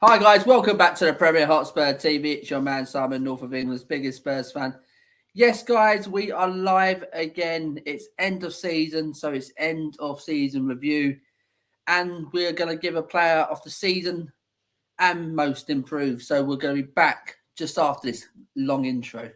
Hi guys, welcome back to the Premier Hotspur TV. It's your man Simon, North of England's biggest Spurs fan. Yes, guys, we are live again. It's end of season, so it's end of season review, and we're going to give a player of the season and most improved. So we're going to be back just after this long intro.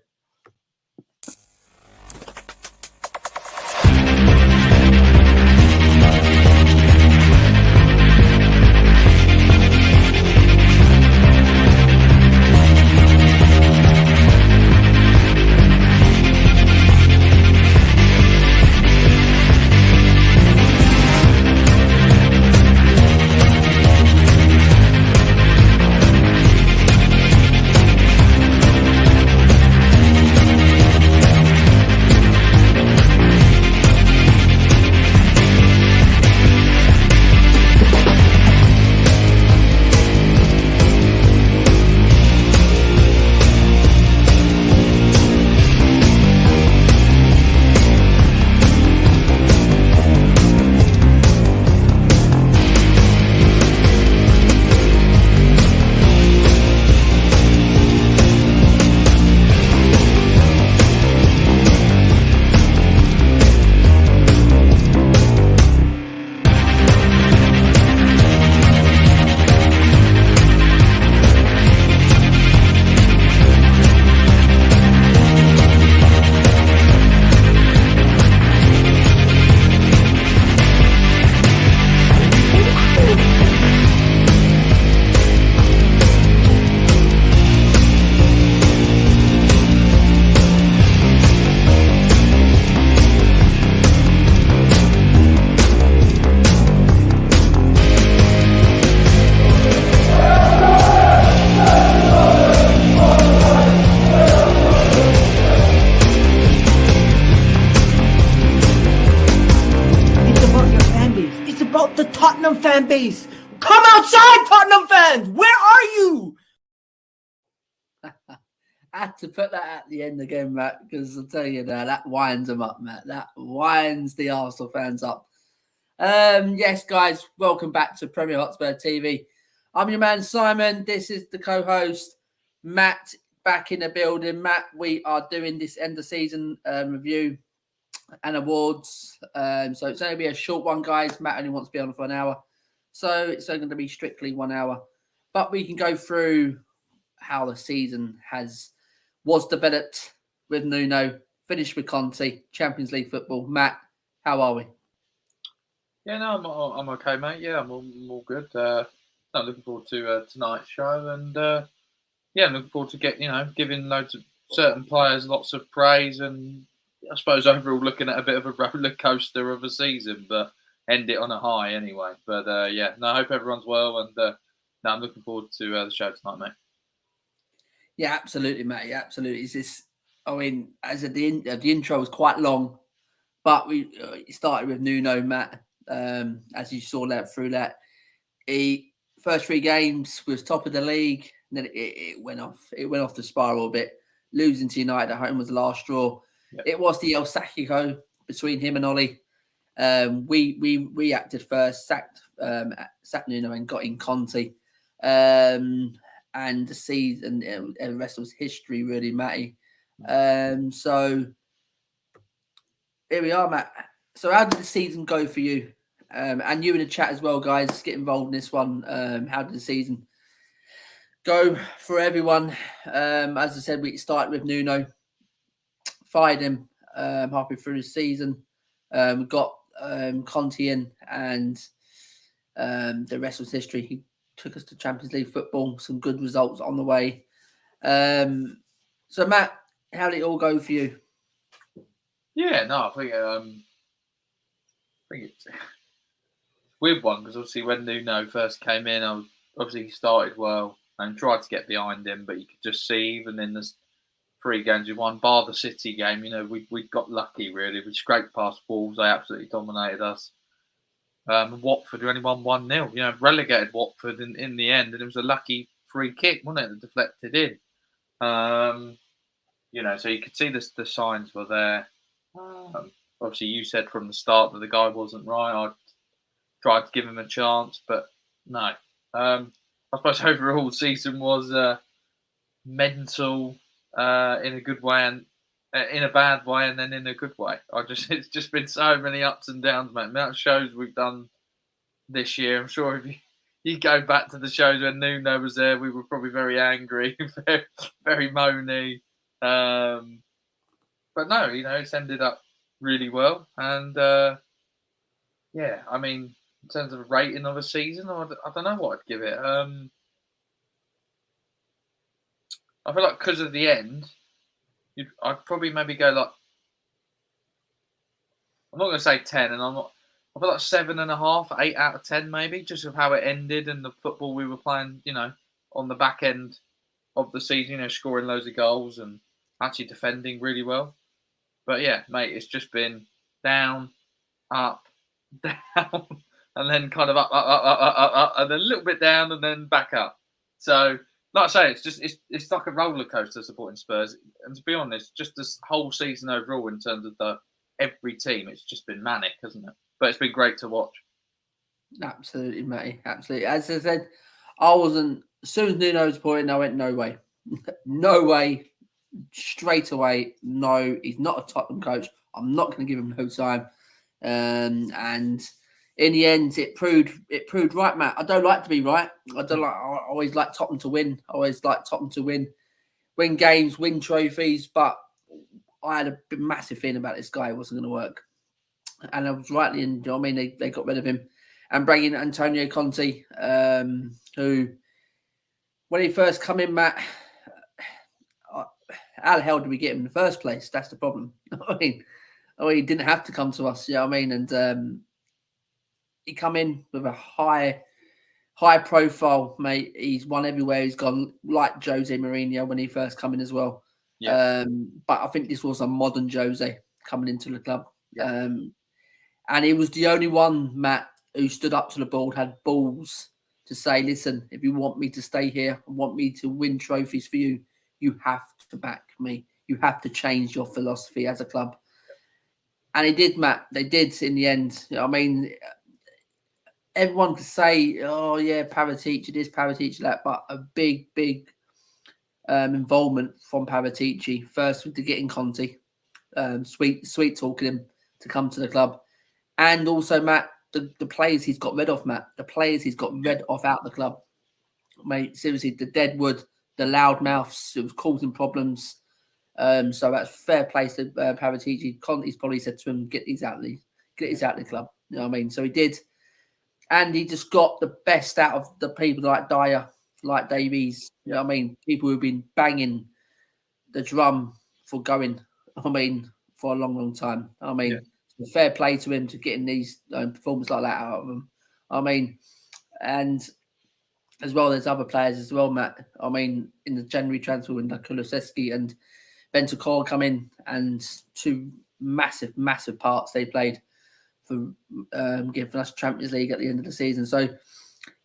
Fan base. Come outside, Tottenham fans. Where are you? I had to put that at the end again, Matt, because I'll tell you now, that winds them up, Matt. That winds the Arsenal fans up. Yes, guys, welcome back to Premier Hotspur TV. I'm your man, Simon. This is the co-host, Matt, back in the building. Matt, we are doing this end of season review and awards. So it's only be a short one, guys. Matt only wants to be on for an hour. So it's only going to be strictly 1 hour. But we can go through how the season was developed with Nuno, finished with Conte, Champions League football. Matt, how are we? Yeah, no, I'm okay, mate. Yeah, I'm all good. I'm looking forward to tonight's show, and I'm looking forward to giving loads of certain players lots of praise, and I suppose overall looking at a bit of a roller coaster of a season, but end it on a high anyway. But I hope everyone's well, and I'm looking forward to the show tonight, mate. Yeah, absolutely, mate. Yeah, absolutely. As the intro was quite long, but we started with Nuno, Matt. As you saw that through that, he first 3 games was top of the league, and then it went off. It went off the spiral a bit. Losing to United at home was the last straw. Yep. It was the El Sacico between him and Ollie. We reacted first, sacked Nuno and got in Conte. And the season and the rest was history, really, Matty. So here we are, Matt. So how did the season go for you? And you in the chat as well, guys. Get involved in this one. How did the season go for everyone? As I said, we started with Nuno. Fired him halfway through the season. We got Conte in, and the rest was history. He took us to Champions League football, some good results on the way. So, Matt, how did it all go for you? Yeah, no, I think it's a weird one, because obviously when Nuno first came in, he started well and tried to get behind him, but you could just see even in the 3 games we won, bar the City game, we got lucky really. We scraped past Wolves, they absolutely dominated us. Watford only won 1-0, relegated Watford in the end, and it was a lucky free kick, wasn't it, that deflected in. So you could see the signs were there. Obviously, you said from the start that the guy wasn't right. I tried to give him a chance, but no. I suppose overall season was mental in a good way and in a bad way, and then in a good way. It's just been so many ups and downs, mate. The amount of shows we've done this year. I'm sure if you go back to the shows when Nuno was there, we were probably very angry, very, very moany. But no, it's ended up really well. And yeah, I mean, in terms of rating of a season, I don't know what I'd give it. I feel like because of the end, I'd probably maybe go like, I'm not going to say 10, and I feel like 7.5, 8 out of 10 maybe, just of how it ended and the football we were playing, on the back end of the season, scoring loads of goals and actually defending really well. But yeah, mate, it's just been down, up, down, and then kind of up, and then a little bit down, and then back up. So, like I say, it's like a roller coaster supporting Spurs. And to be honest, just this whole season overall, in terms of every team, it's just been manic, hasn't it? But it's been great to watch. Absolutely, Matty. Absolutely. As I said, as soon as Nuno was pointing, I went, no way. No way. Straight away, no, he's not a Tottenham coach. I'm not going to give him no time. And in the end, it proved right, Matt. I don't like to be right. I always like Tottenham to win. I always like Tottenham to win games, win trophies. But I had a massive feeling about this guy. It wasn't going to work. And I was rightly in. I mean, they got rid of him and bringing in Antonio Conte, who, when he first come in, Matt, how the hell did we get him in the first place? That's the problem. I mean, he didn't have to come to us. You know what I mean? And he come in with a high profile, mate. He's won everywhere he's gone, like Jose Mourinho when he first come in as well. Yeah. But I think this was a modern Jose coming into the club. Yeah. And he was the only one, Matt, who stood up to the board, had balls to say, listen, if you want me to stay here, want me to win trophies for you, you have to back me. You have to change your philosophy as a club. And he did, Matt. They did in the end. I mean, everyone could say, oh, yeah, Paratici this, Paratici that, but a big involvement from Paratici. First, to getting Conte, sweet talking him to come to the club. And also, Matt, the players he's got rid of, Matt. The players he's got rid of out the club. Mate, seriously, the deadwood, the loudmouths, it was causing problems. So that's fair play to Paratici. Conte's probably said to him, get these out of the club. You know what I mean? So he did. And he just got the best out of the people like Dyer, like Davies. You know what I mean? People who've been banging the drum for going, for a long time. Fair play to him to getting these performances like that out of them. And as well, there's other players as well, Matt. In the January transfer window, Kulusevski and Bentancur come in, and two massive parts they played for giving us Champions League at the end of the season. So,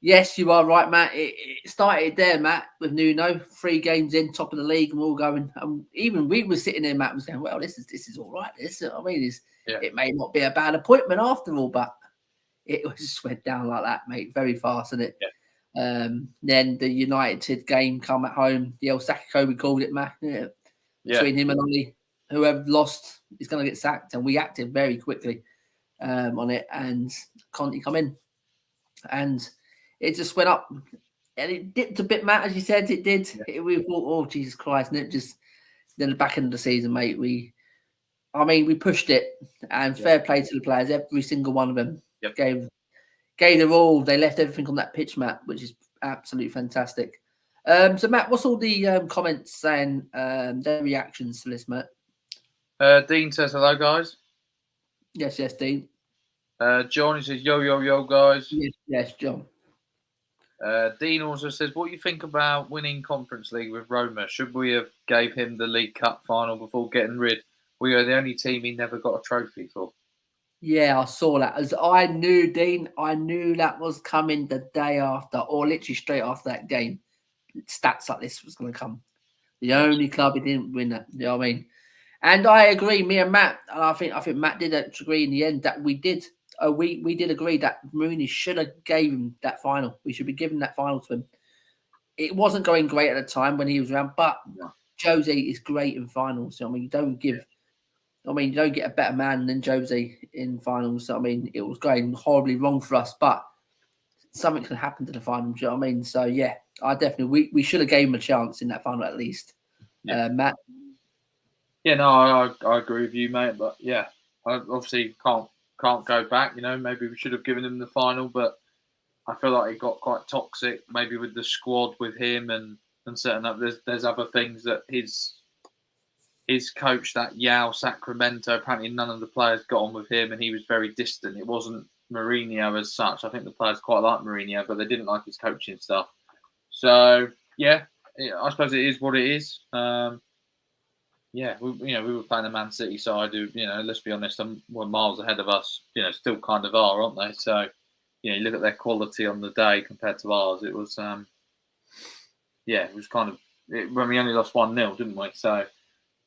yes, you are right, Matt. It started there, Matt, with Nuno. 3 games in, top of the league, and we're all going. Even we were sitting there, Matt was going, well, this is all right. It may not be a bad appointment after all, but it just went down like that, mate, very fast, and it. Yeah. Then the United game come at home. The El Sacco, we called it, Matt. Between him and Oli, whoever lost is going to get sacked, and we acted very quickly on it. And Conte come in, and it just went up, and it dipped a bit, Matt, as you said. It did. Yeah. We thought, oh Jesus Christ! And it just then the back end of the season, mate. We pushed it, and fair play to the players. Every single one of them gave their all. They left everything on that pitch, Matt, which is absolutely fantastic. So, Matt, what's all the comments saying, their reactions to this, Matt? Dean says hello, guys. Yes, Dean. John says yo, guys. Yes, John. Dean also says, what do you think about winning Conference League with Roma? Should we have gave him the League Cup final before getting rid? We are the only team he never got a trophy for. Yeah, I saw that. As I knew, Dean, that was coming the day after, or literally straight after that game. Stats like this was going to come. The only club he didn't win that. You know what I mean? And I agree, me and Matt, and I think Matt did agree in the end that we did. We did agree that Mourinho should have gave him that final. We should be giving that final to him. it wasn't going great at the time when he was around, but No. Jose is great in finals. So, I mean, you don't get a better man than Jose in finals. So, I mean, it was going horribly wrong for us, but something can happen to the final. Do you know what I mean? So, yeah, I definitely we should have gave him a chance in that final at least. Yeah. Matt. Yeah, no, I agree with you, mate. But yeah, I obviously can't go back. You know, maybe we should have given him the final, but I feel like it got quite toxic. Maybe with the squad, with him and setting up. There's other things that his coach, that Yao Sacramento. Apparently, none of the players got on with him, and he was very distant. It wasn't Mourinho as such. I think the players quite like Mourinho, but they didn't like his coaching stuff. So yeah, I suppose it is what it is. Yeah, we were playing the Man City side who, let's be honest, were miles ahead of us, still kind of are, aren't they? So, you look at their quality on the day compared to ours, it was, it was kind of, when we only lost 1-0, didn't we? So,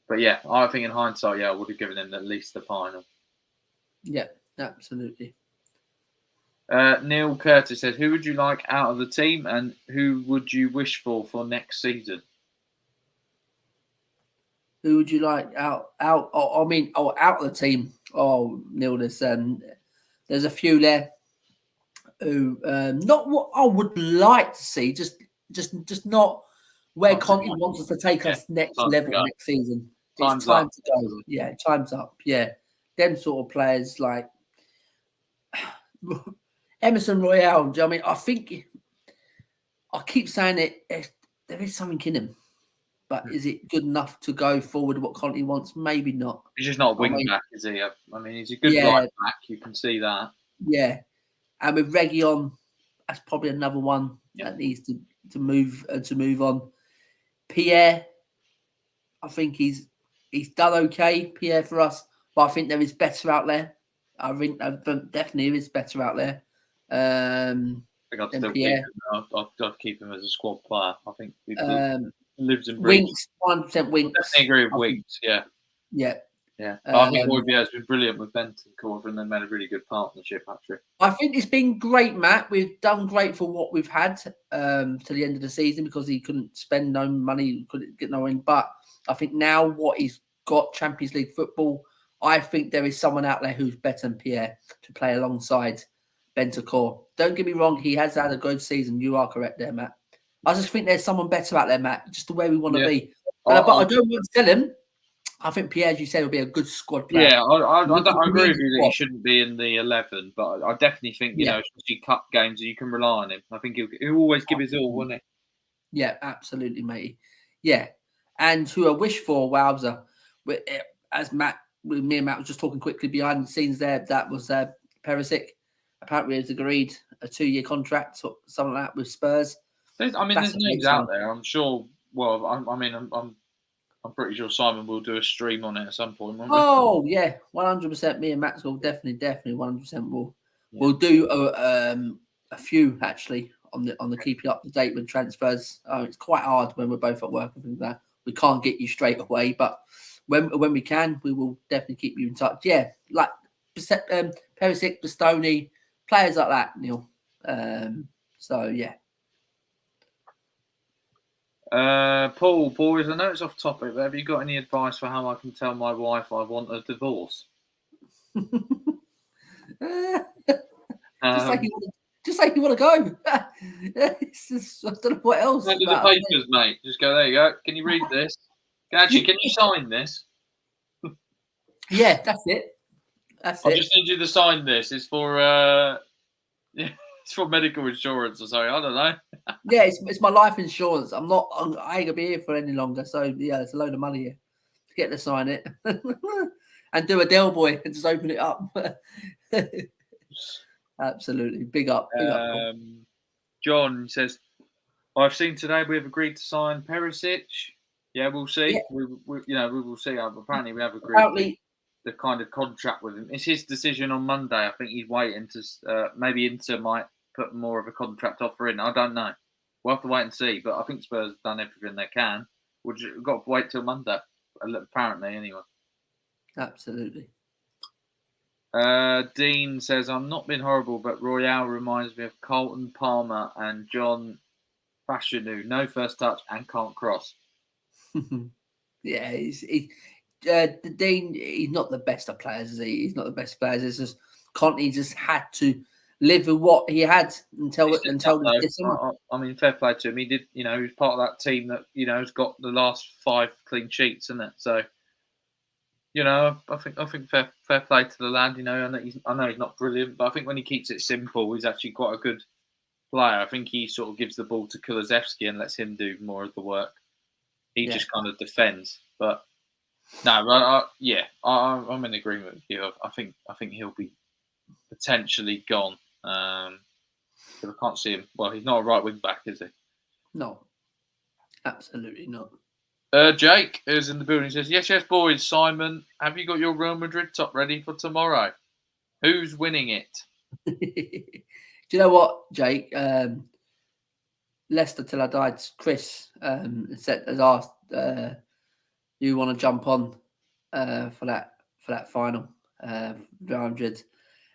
but yeah, I think in hindsight, I would have given him at least the final. Yeah, absolutely. Neil Curtis says, who would you like out of the team and who would you wish for next season? Who would you like out? Out of the team. Oh, Neil, there's a few there who not what I would like to see, just not where Conte wants us to take us next level next season. It's time to go. Yeah, time's up. Yeah, them sort of players like Emerson Royale. Do you know what I mean? I think I keep saying it. There is something in him. But is it good enough to go forward what Conte wants? Maybe not. He's just not a wing back, is he? I mean, he's a good right back. You can see that. Yeah. And with Reguilon, that's probably another one that needs to move on. Pierre, I think he's done okay, Pierre, for us. But I think there is better out there. I think definitely is better out there. I think I'd still keep him. I'd keep him as a squad player. I think lives and breathes. Winks, 100% Winks. I definitely agree with Winks, yeah. Yeah. Yeah. I think Højbjerg has been brilliant with Bentancur, and they made a really good partnership, actually. I think it's been great, Matt. We've done great for what we've had to the end of the season because he couldn't spend no money, couldn't get no in. But I think now what he's got, Champions League football, I think there is someone out there who's better than Pierre to play alongside Bentancur. Don't get me wrong, he has had a good season. You are correct there, Matt. I just think there's someone better out there, Matt, just the way we want to be. But I don't want to tell him. I think Pierre, as you said, will be a good squad player. Yeah, I agree with you that he shouldn't be in the 11, but I definitely think, especially cup games, you can rely on him. I think he'll always give his all, won't he? Yeah, absolutely, matey. Yeah. And who I wish for, wowza, as me and Matt was just talking quickly behind the scenes there, that was Perisic. Apparently, he's agreed a 2-year contract or something like that with Spurs. There's names out there. I'm sure. Well, I'm pretty sure Simon will do a stream on it at some point, won't we? Oh yeah, 100%. Me and Max will definitely 100% we'll do a few actually on the keeping up to date with transfers. It's quite hard when we're both at work and things like that. We can't get you straight away, but when we can, we will definitely keep you in touch. Yeah, like Perisic, Bastoni, players like that, Neil. So yeah. Paul, boys, I know it's off topic, but have you got any advice for how I can tell my wife I want a divorce? Just say you want to go. I don't know what else. Under the papers, mate. Just go, there you go. Can you read this? Actually, can you sign this? Yeah, that's it. I just need you to sign this. It's for it's for medical insurance or something. I don't know. Yeah, it's my life insurance. I ain't gonna be here for any longer. So yeah, it's a load of money here to get to sign it and do a Del Boy and just open it up. Absolutely, big up. John says, "I've seen today we have agreed to sign Perisic. Yeah, we'll see. Yeah. We will see. Apparently, we have agreed the kind of contract with him. It's his decision on Monday. I think he's waiting to maybe Inter might put more of a contract offer in. I don't know. We'll have to wait and see. But I think Spurs have done everything they can. We've got to wait till Monday. Apparently, anyway. Absolutely. Dean says, I'm not being horrible, but Royale reminds me of Colton Palmer and John Fashanu, no first touch and can't cross. Yeah, Dean. He's not the best of players, is he? He's not the best of players. It's just Conte just had to live with what he had until this summer. I mean, fair play to him. He did, he was part of that team that has got the last 5 clean sheets, isn't it? So, I think fair play to the lad. I know he's not brilliant, but I think when he keeps it simple, he's actually quite a good player. I think he sort of gives the ball to Kulusevski and lets him do more of the work. He just kind of defends, but no, I'm in agreement with you. I think he'll be potentially gone. But I can't see him. Well, he's not a right wing back, is he? No, absolutely not. Jake, who's in the building, says, yes, boys. Simon, have you got your Real Madrid top ready for tomorrow? Who's winning it? Do you know what, Jake? Leicester till I died. Chris has asked, you want to jump on for that final Real Madrid?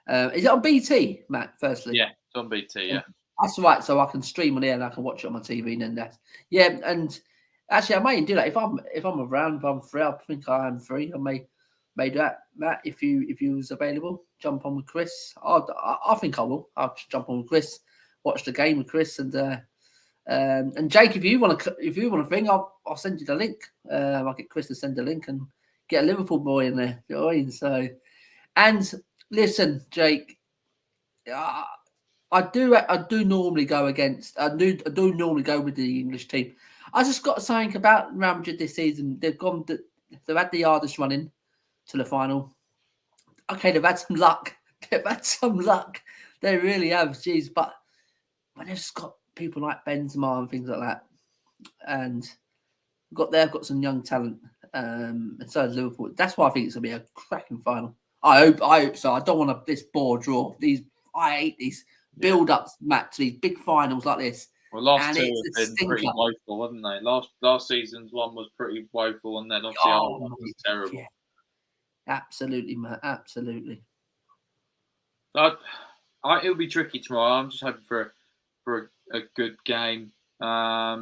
Is it on BT, Matt? Firstly, yeah, it's on BT. Yeah, that's right. So I can stream on here and I can watch it on my TV. And then and actually, I may do that if I'm around. If I'm free, I think I am free. I may do that, Matt. If you was available, jump on with Chris. I think I will. I'll jump on with Chris, watch the game with Chris, and Jake, if you want to thing, I'll send you the link. I'll get Chris to send the link and get a Liverpool boy in there. You know what I mean? So, and listen, Jake, I do normally go against. I do normally go with the English team. I just got something about Real Madrid this season. They've had the hardest run in to the final. Okay, they've had some luck. They really have. Jeez, but when they've just got people like Benzema and things like that, and they've got some young talent, and so has Liverpool. That's why I think it's gonna be a cracking final. I hope so. I don't want this bore draw. I hate these build-ups, Matt, to these big finals like this. Well, last two have been pretty woeful, haven't they? Last season's one was pretty woeful, and then obviously our one was terrible. Yeah. Absolutely, Matt. Absolutely. It'll be tricky tomorrow. I'm just hoping for a good game. I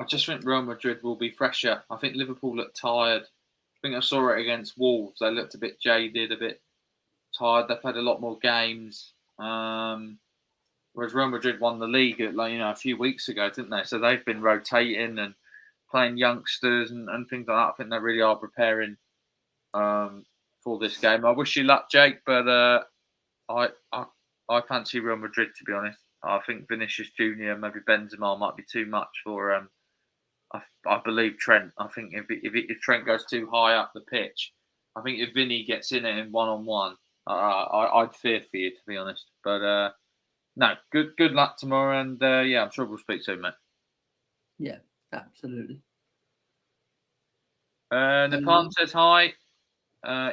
just think Real Madrid will be fresher. I think Liverpool look tired. I think I saw it against Wolves. They looked a bit jaded, a bit tired. They've had a lot more games. Whereas Real Madrid won the league a few weeks ago, didn't they? So they've been rotating and playing youngsters and things like that. I think they really are preparing for this game. I wish you luck, Jake, but I fancy Real Madrid, to be honest. I think Vinicius Junior, maybe Benzema might be too much for. I believe Trent. I think if Trent goes too high up the pitch, I think if Vinny gets in it in 1-on-1, I'd fear for you, to be honest. But no, good luck tomorrow, and I'm sure we'll speak soon, mate. Yeah, absolutely. Napan says hi.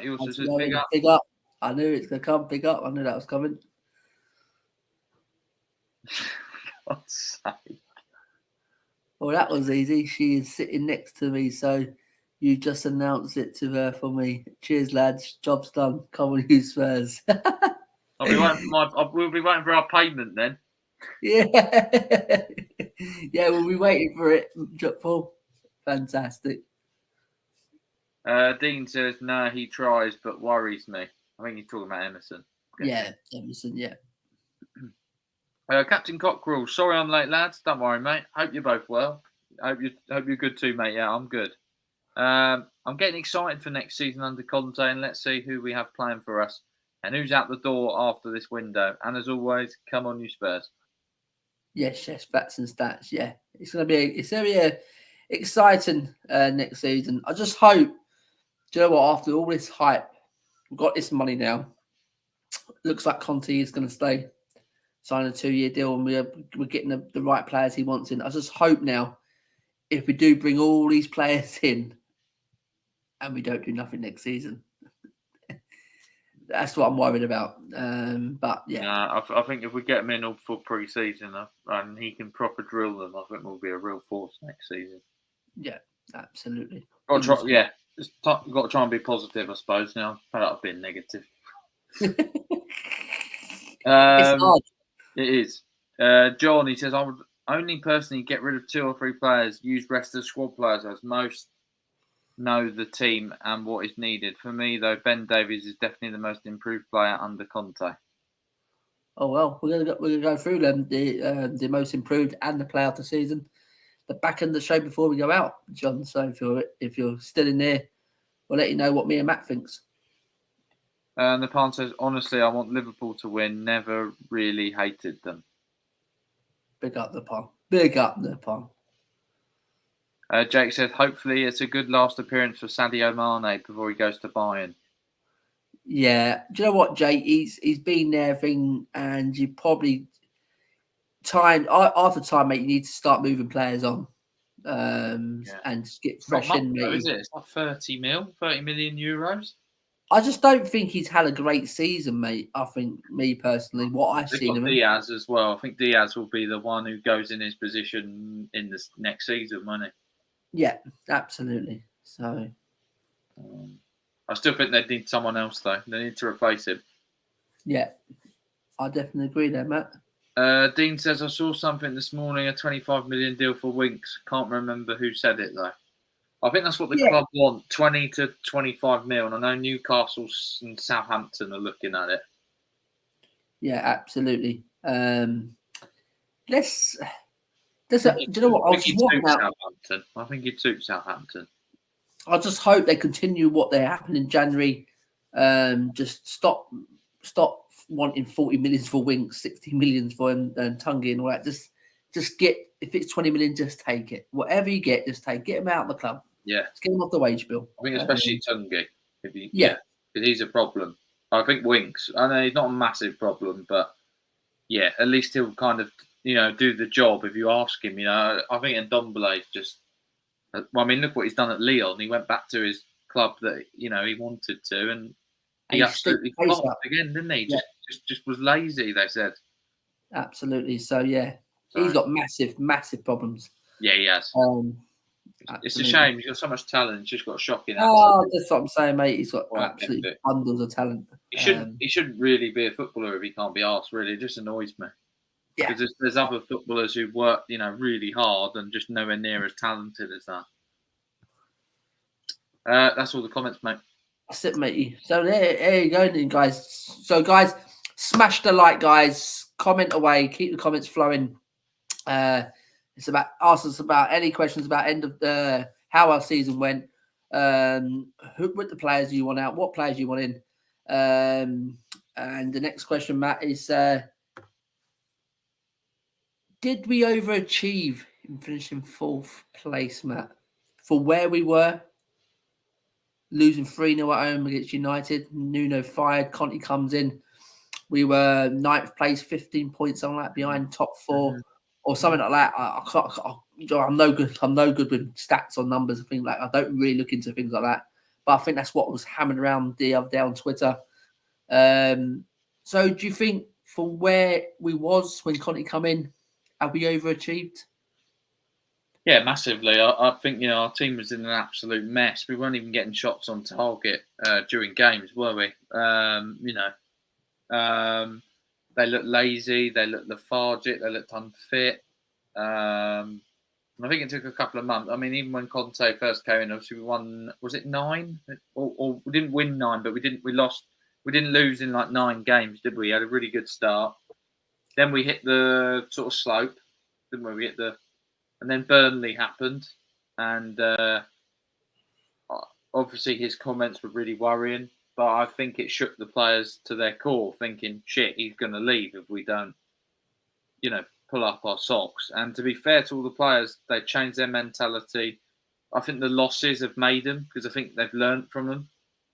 He also says big up. I knew it's gonna come. Big up. I knew that was coming. God's sake. Well, that was easy. She is sitting next to me, so you just announced it to her for me. Cheers, lads. Job's done. Come on, you Spurs. We'll be waiting for our payment then. Yeah. Yeah, we'll be waiting for it, Paul. Fantastic. Dean says, no, he tries, but worries me. I think he's talking about Emerson. Yeah, Emerson, yeah. Captain Cockerel, sorry I'm late, lads. Don't worry, mate. Hope you're both well. Hope you're good too, mate. Yeah, I'm good. I'm getting excited for next season under Conte, and let's see who we have playing for us and who's out the door after this window. And as always, come on, you Spurs. Yes, facts and stats. Yeah, it's gonna be a exciting next season. I just hope. Do you know what? After all this hype, we've got this money now. Looks like Conte is going to stay, sign a 2-year deal, and we're getting the right players he wants in. I just hope now, if we do bring all these players in, and we don't do nothing next season, that's what I'm worried about. But yeah, I think if we get him in for pre-season and he can proper drill them, I think we'll be a real force next season. Yeah, absolutely. You've got to try and be positive, I suppose. Now, fed up being negative. It's hard. It is. John, he says, only personally get rid of 2 or 3 players, use rest of the squad players as most know the team and what is needed. For me, though, Ben Davies is definitely the most improved player under Conte. Oh well, we're gonna go through them, the most improved and the player of the season, the back end of the show before we go out, John. So if you're still in there, we'll let you know what me and Matt thinks. The Pan says, honestly, I want Liverpool to win. Never really hated them. Big up the Pan. Big up the Pan. Jake says, hopefully it's a good last appearance for Sadio Mane before he goes to Bayern. Yeah, do you know what, Jake? He's been there, and you probably after time, mate. You need to start moving players on, and just get fresh Not in, much, though, mate. is it? It's like 30 million euros. I just don't think he's had a great season, mate. I think, me personally, what I've They've seen got of him. Diaz as well. I think Diaz will be the one who goes in his position in this next season, won't he? Yeah, absolutely. So, I still think they need someone else, though. They need to replace him. yeah, I definitely agree there, Matt. Dean says, I saw something this morning, a 25 million deal for Winks. Can't remember who said it, though. I think that's what the club want, 20 to 25 mil. And I know Newcastle and Southampton are looking at it. Yeah, absolutely. Do you know what? I think he'd suit Southampton. I just hope they continue what they happened in January. Just stop wanting 40 million for Winks, 60 million for him, and Tungy and all that. Just get, if it's 20 million, just take it. Whatever you get, just take. Get him out of the club. Yeah, just get him off the wage bill. I think especially Tungy. Yeah, because he's a problem. I think Winks. I know he's not a massive problem, but yeah, at least he'll kind of do the job if you ask him. I think Ndombele just. Well, I mean, look what he's done at Lyon. He went back to his club that he wanted to, and he absolutely flopped again, didn't he? Just was lazy. They said. Absolutely. So yeah, he's got massive problems. Yeah, he has. It's a shame. He's got so much talent. He's just got a shocking. That's what I'm saying, mate. He's got absolutely bundles of talent. He shouldn't really be a footballer if he can't be asked. Really, it just annoys me. Yeah, because there's other footballers who work, really hard and just nowhere near as talented as that. That's all the comments, mate. That's it, matey. So there you go, then, guys. So, guys, smash the like, guys. Comment away. Keep the comments flowing. It's about ask us about any questions about end of how our season went. What the players you want out? What players you want in? And the next question, Matt, is did we overachieve in finishing 4th place, Matt, for where we were? Losing 3-0 at home against United. Nuno fired. Conte comes in. We were 9th place, 15 points, something like that, behind top 4 or something like that. I'm no good. I'm no good with stats or numbers and things like that. I don't really look into things like that. But I think that's what was hammered around the other day on Twitter. So do you think from where we was when Conte come in, have we overachieved? Yeah, massively. I think our team was in an absolute mess. We weren't even getting shots on target during games, were we? They looked lazy. They looked lethargic. They looked unfit. I think it took a couple of months. I mean, even when Conte first came in, obviously we won. Was it 9? Or we didn't win 9, but we didn't. We lost. We didn't lose in like 9 games, did we? We had a really good start. Then we hit the sort of slope, didn't we? And then Burnley happened, and obviously his comments were really worrying. But I think it shook the players to their core, thinking, "Shit, he's going to leave if we don't, pull up our socks." And to be fair to all the players, they changed their mentality. I think the losses have made them because I think they've learned from them,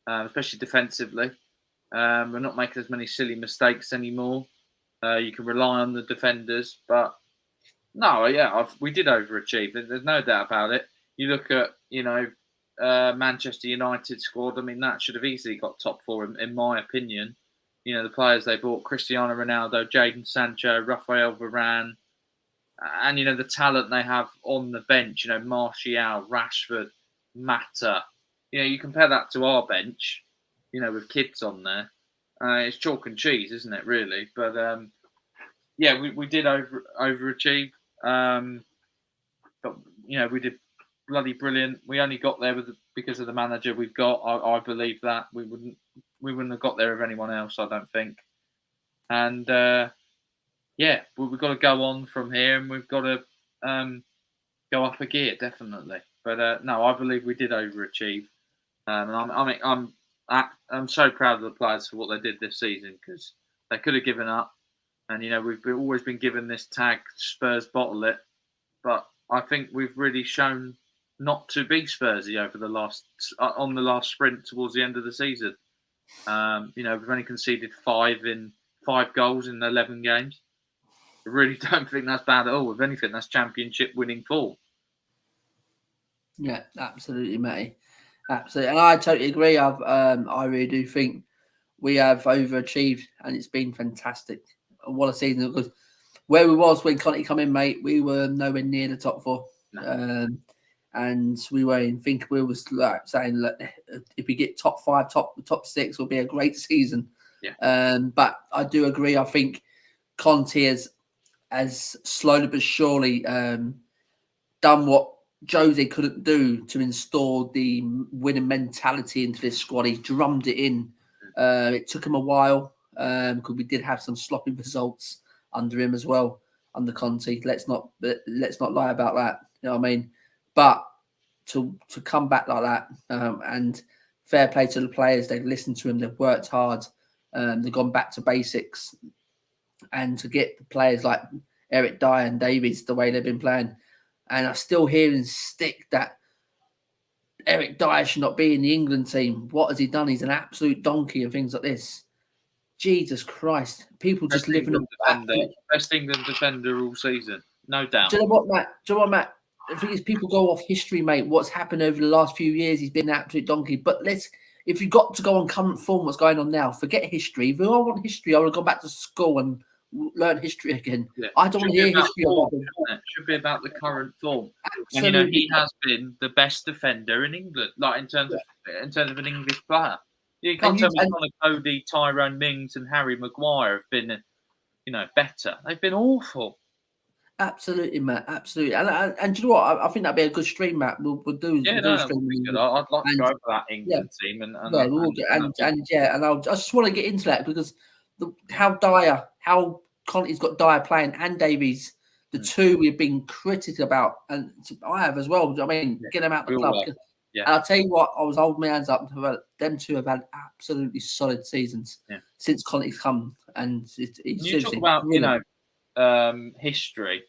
especially defensively. We're not making as many silly mistakes anymore. You can rely on the defenders, but. No, yeah, we did overachieve. There's no doubt about it. You look at, Manchester United squad. I mean, that should have easily got top 4, in my opinion. The players they bought: Cristiano Ronaldo, Jadon Sancho, Rafael Varane, and the talent they have on the bench. Martial, Rashford, Mata. You compare that to our bench. With kids on there, it's chalk and cheese, isn't it? Really, but yeah, we did overachieve. But we did bloody brilliant. We only got there because of the manager we've got. I believe that we wouldn't have got there with anyone else. I don't think. And we've got to go on from here, and we've got to go up a gear definitely. But no, I believe we did overachieve. And I'm so proud of the players for what they did this season, because they could have given up. And we've always been given this tag Spurs bottle it, but I think we've really shown not to be Spursy over the last sprint towards the end of the season. We've only conceded 5 goals in 11 games. I really don't think that's bad at all. If anything, that's championship winning form. Yeah, absolutely, mate. Absolutely, and I totally agree. I really do think we have overachieved, and it's been fantastic. What a season! Because where we was when Conte come in, mate, we were nowhere near the top 4. No. And we were in think we was like saying, look, if we get top 5, top 6, will be a great season. Yeah. But I do agree. I think Conte has slowly but surely done what Jose couldn't do to install the winning mentality into this squad. He drummed it in. It took him a while because we did have some sloppy results under him as well, under Conte. Let's not lie about that. You know what I mean? But to come back like that, and fair play to the players. They've listened to him. They've worked hard. They've gone back to basics, and to get the players like Eric Dyer and Davies the way they've been playing. And I still hear him stick that Eric Dyer should not be in the England team. What has he done? He's an absolute donkey and things like this. Jesus Christ. People just living up. Best England defender all season. No doubt. Do you know what, Matt? The thing is, people go off history, mate. What's happened over the last few years, he's been an absolute donkey. But if you've got to go on current form, what's going on now, forget history. If I want history, I would have gone back to school and learn history again. Yeah. I don't want to hear history about it. It should be about the current form. Absolutely. And he has been the best defender in England, like in terms of an English player. You can't tell me Connor Cody, Tyrone Mings, and Harry Maguire have been, better. They've been awful. Absolutely, Matt. Absolutely. And do you know what? I think that'd be a good stream, Matt. We'll do. Yeah, we'll do a stream. Good. I'd like to go over that England team. And I just want to get into that because how Conte's got Dyer playing and Davies, the two we've been critical about, and I have as well. I mean, get them out the club. Yeah. And I'll tell you what, I was holding my hands up. Them two have had absolutely solid seasons since Conte's come. And you talk about, history,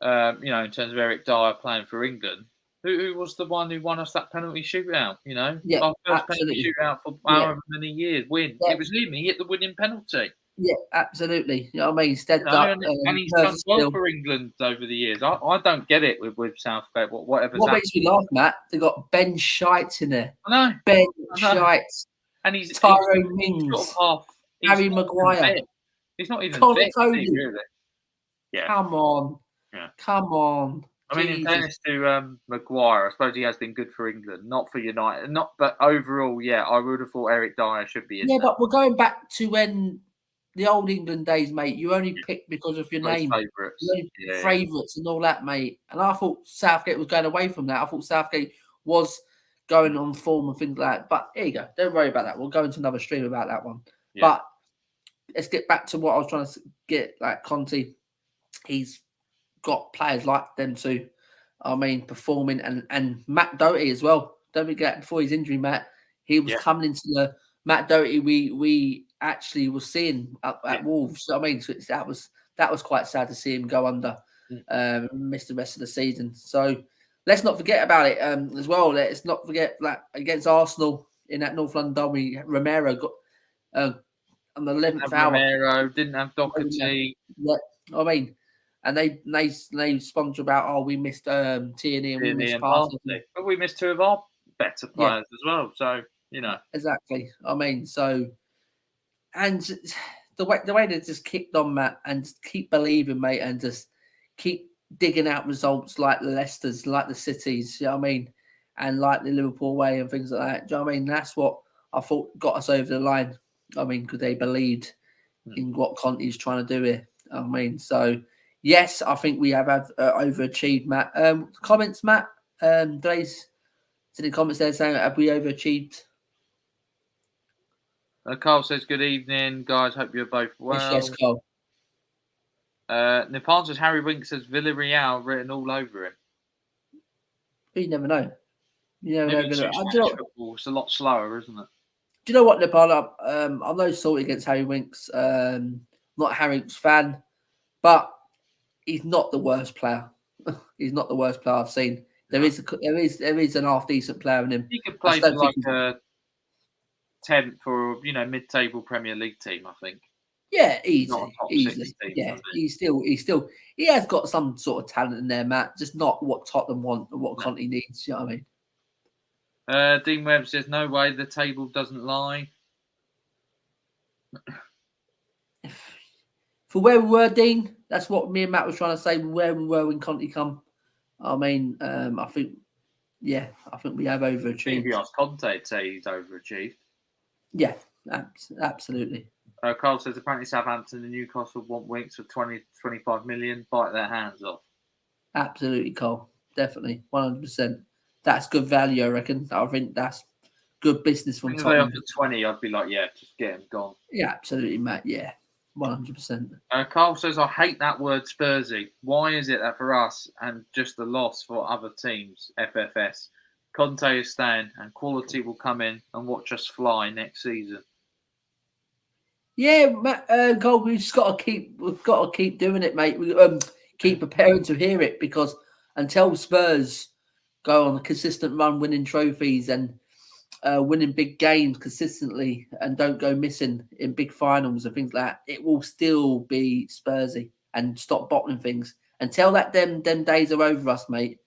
in terms of Eric Dyer playing for England. Who was the one who won us that penalty shootout? Our first penalty shootout for however many years. It was him. He hit the winning penalty. Yeah, absolutely. You know what I mean? And he's done well for England over the years. I don't get it with Southgate. Whatever. What makes me laugh, Matt? They got Ben Shites in there. I know. Ben Shites. And he's Tyrone Mings. Harry Maguire. He's not even Connor fit, Cody. Really. Yeah. Come on. Yeah. Come on. I mean, in fairness to Maguire, I suppose he has been good for England, not for United. But overall, I would have thought Eric Dyer should be in there. But we're going back to when the old England days, mate. You only picked because of your name. Favourites and all that, mate. And I thought Southgate was going away from that. I thought Southgate was going on form and things like that. But here you go. Don't worry about that. We'll go into another stream about that one. Yeah. But let's get back to what I was trying to get. Like Conte, he's got players like them too. I mean, performing and Matt Doherty as well. Don't forget, before his injury, Matt, he was coming into the Matt Doherty we actually were seeing up at Wolves. I mean, so that was quite sad to see him go under, miss the rest of the season. So let's not forget about it as well. Let's not forget against Arsenal in that North London derby, Romero got on the 11th hour. Romero didn't have Doherty. Yeah, I mean, and they sponsor about we missed Tierney and we missed Parsley. But we missed two of our better players as well. So exactly. I mean, so and the way they just kicked on, Matt, and just keep believing, mate, and just keep digging out results like the Leicesters, like the Cities. You know what I mean? And like the Liverpool way and things like that. Do you know what I mean? That's what I thought got us over the line. I mean, because they believed in what Conte's trying to do here. I mean, so Yes, I think we have overachieved, Matt. Comments, Matt. Today's in the comments there saying, have we overachieved? Carl says, good evening, guys. Hope you're both well. Yes, Cole. Nipan says, Harry Winks says Villarreal written all over him. You never know. You never Maybe know. football, it's a lot slower, isn't it? Do you know what, Nipan? I'm no salty against Harry Winks. Not a Harry Winks fan, but he's not the worst player. He's not the worst player I've seen. There is an half decent player in him. He could play for like a 10th or mid-table Premier League team, I think. Yeah, Not a top easily. 6 team, Yeah, he has got some sort of talent in there, Matt. Just not what Tottenham want or what Conte needs. You know what I mean? Dean Webb says, no way, the table doesn't lie. For where we were, Dean, that's what me and Matt was trying to say. Where we were when Conte come. I mean, I think we have overachieved. If you ask Conte, I'd say he's overachieved. Yeah, absolutely. Carl says, apparently Southampton and Newcastle want Winks for 20-25 million. Bite their hands off. Absolutely, Cole. Definitely, 100%. That's good value, I reckon. I think that's good business from Tottenham. If they offered 20, I'd be like, yeah, just get him gone. Yeah, absolutely, Matt. Yeah, 100%. Carl says, I hate that word Spursy. Why is it that for us and just a loss for other teams, FFS, Conte is staying and quality will come in and watch us fly next season? Yeah, Matt, Cole, we've got to keep doing it, mate. We keep preparing to hear it, because until Spurs go on a consistent run, winning trophies and winning big games consistently, and don't go missing in big finals and things like that, it will still be Spursy and stop bottling things. Until them days are over us, mate,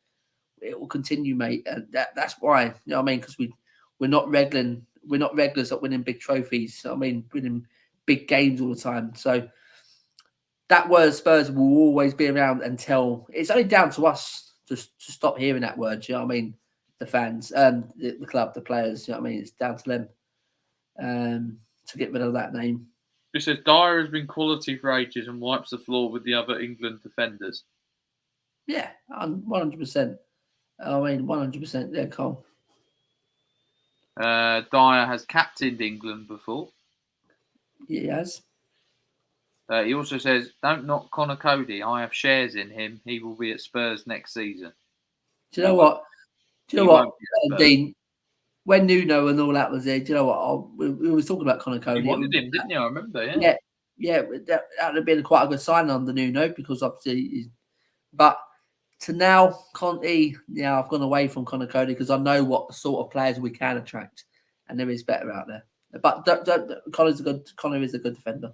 it will continue, mate. And that's why, you know what I mean? Because we're not regulars at winning big trophies. I mean, winning big games all the time. So that word Spurs will always be around until it's only down to us to stop hearing that word. You know what I mean? The fans, the club, the players. You know what I mean? It's down to them to get rid of that name. It says Dyer has been quality for ages and wipes the floor with the other England defenders. Yeah, 100%. I mean, 100%. Yeah, Cole. Dyer has captained England before. He has. He also says, don't knock Connor Cody. I have shares in him. He will be at Spurs next season. Do you know what? Dean? When Nuno and all that was there, do you know what? We were talking about Connor Cody. You wanted him, didn't you? I remember, yeah. Yeah, that would have been quite a good sign on the Nuno, because obviously, but to now, Conte, I've gone away from Connor Cody because I know what sort of players we can attract, and there is better out there. But Connor is a good defender.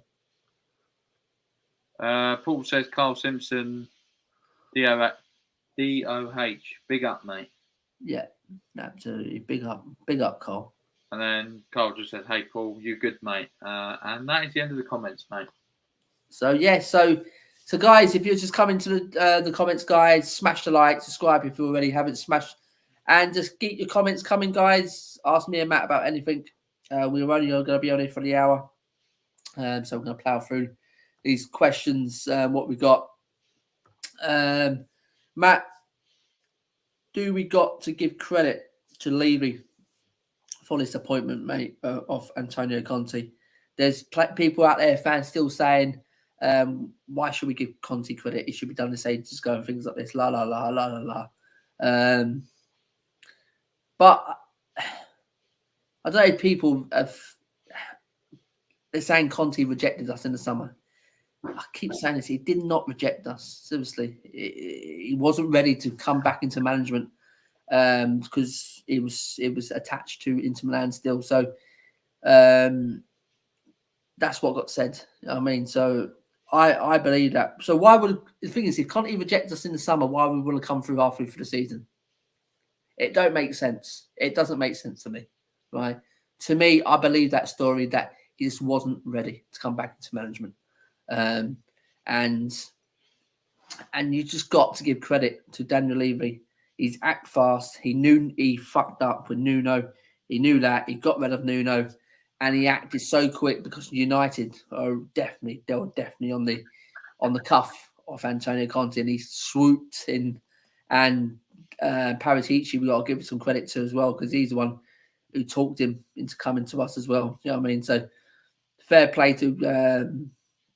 Paul says Carl Simpson, DOH, big up, mate. Yeah, absolutely, big up, Carl. And then Carl just said, "Hey, Paul, you good, mate?" And that is the end of the comments, mate. So yeah, so guys, if you're just coming to the comments, guys, smash the like, subscribe if you already haven't smashed, and just keep your comments coming, guys. Ask me and Matt about anything. We're only going to be on here for the hour, so we're going to plow through these questions. What we got, Matt? Do we got to give credit to Levy for this appointment, mate, of Antonio Conte? There's people out there, fans, still saying, why should we give Conte credit? It should be done this ages ago and things like this. La la la la la la. But I don't know. People they're saying Conte rejected us in the summer. I keep saying this. He did not reject us. Seriously, he wasn't ready to come back into management because it was attached to Inter Milan still. So that's what got said. I mean, so I believe that. So why would the thing is, if Conte reject us in the summer, why would we want to come through halfway through the season? It don't make sense. It doesn't make sense to me, right? To me, I believe that story that he just wasn't ready to come back into management. And you just got to give credit to Daniel Levy. He's act fast. He knew he fucked up with Nuno. He knew that. He got rid of Nuno, and he acted so quick because United are definitely on the cuff of Antonio Conte, and he swooped in. And Paratici, we got to give some credit to as well, because he's the one who talked him into coming to us as well. You know what I mean? So fair play to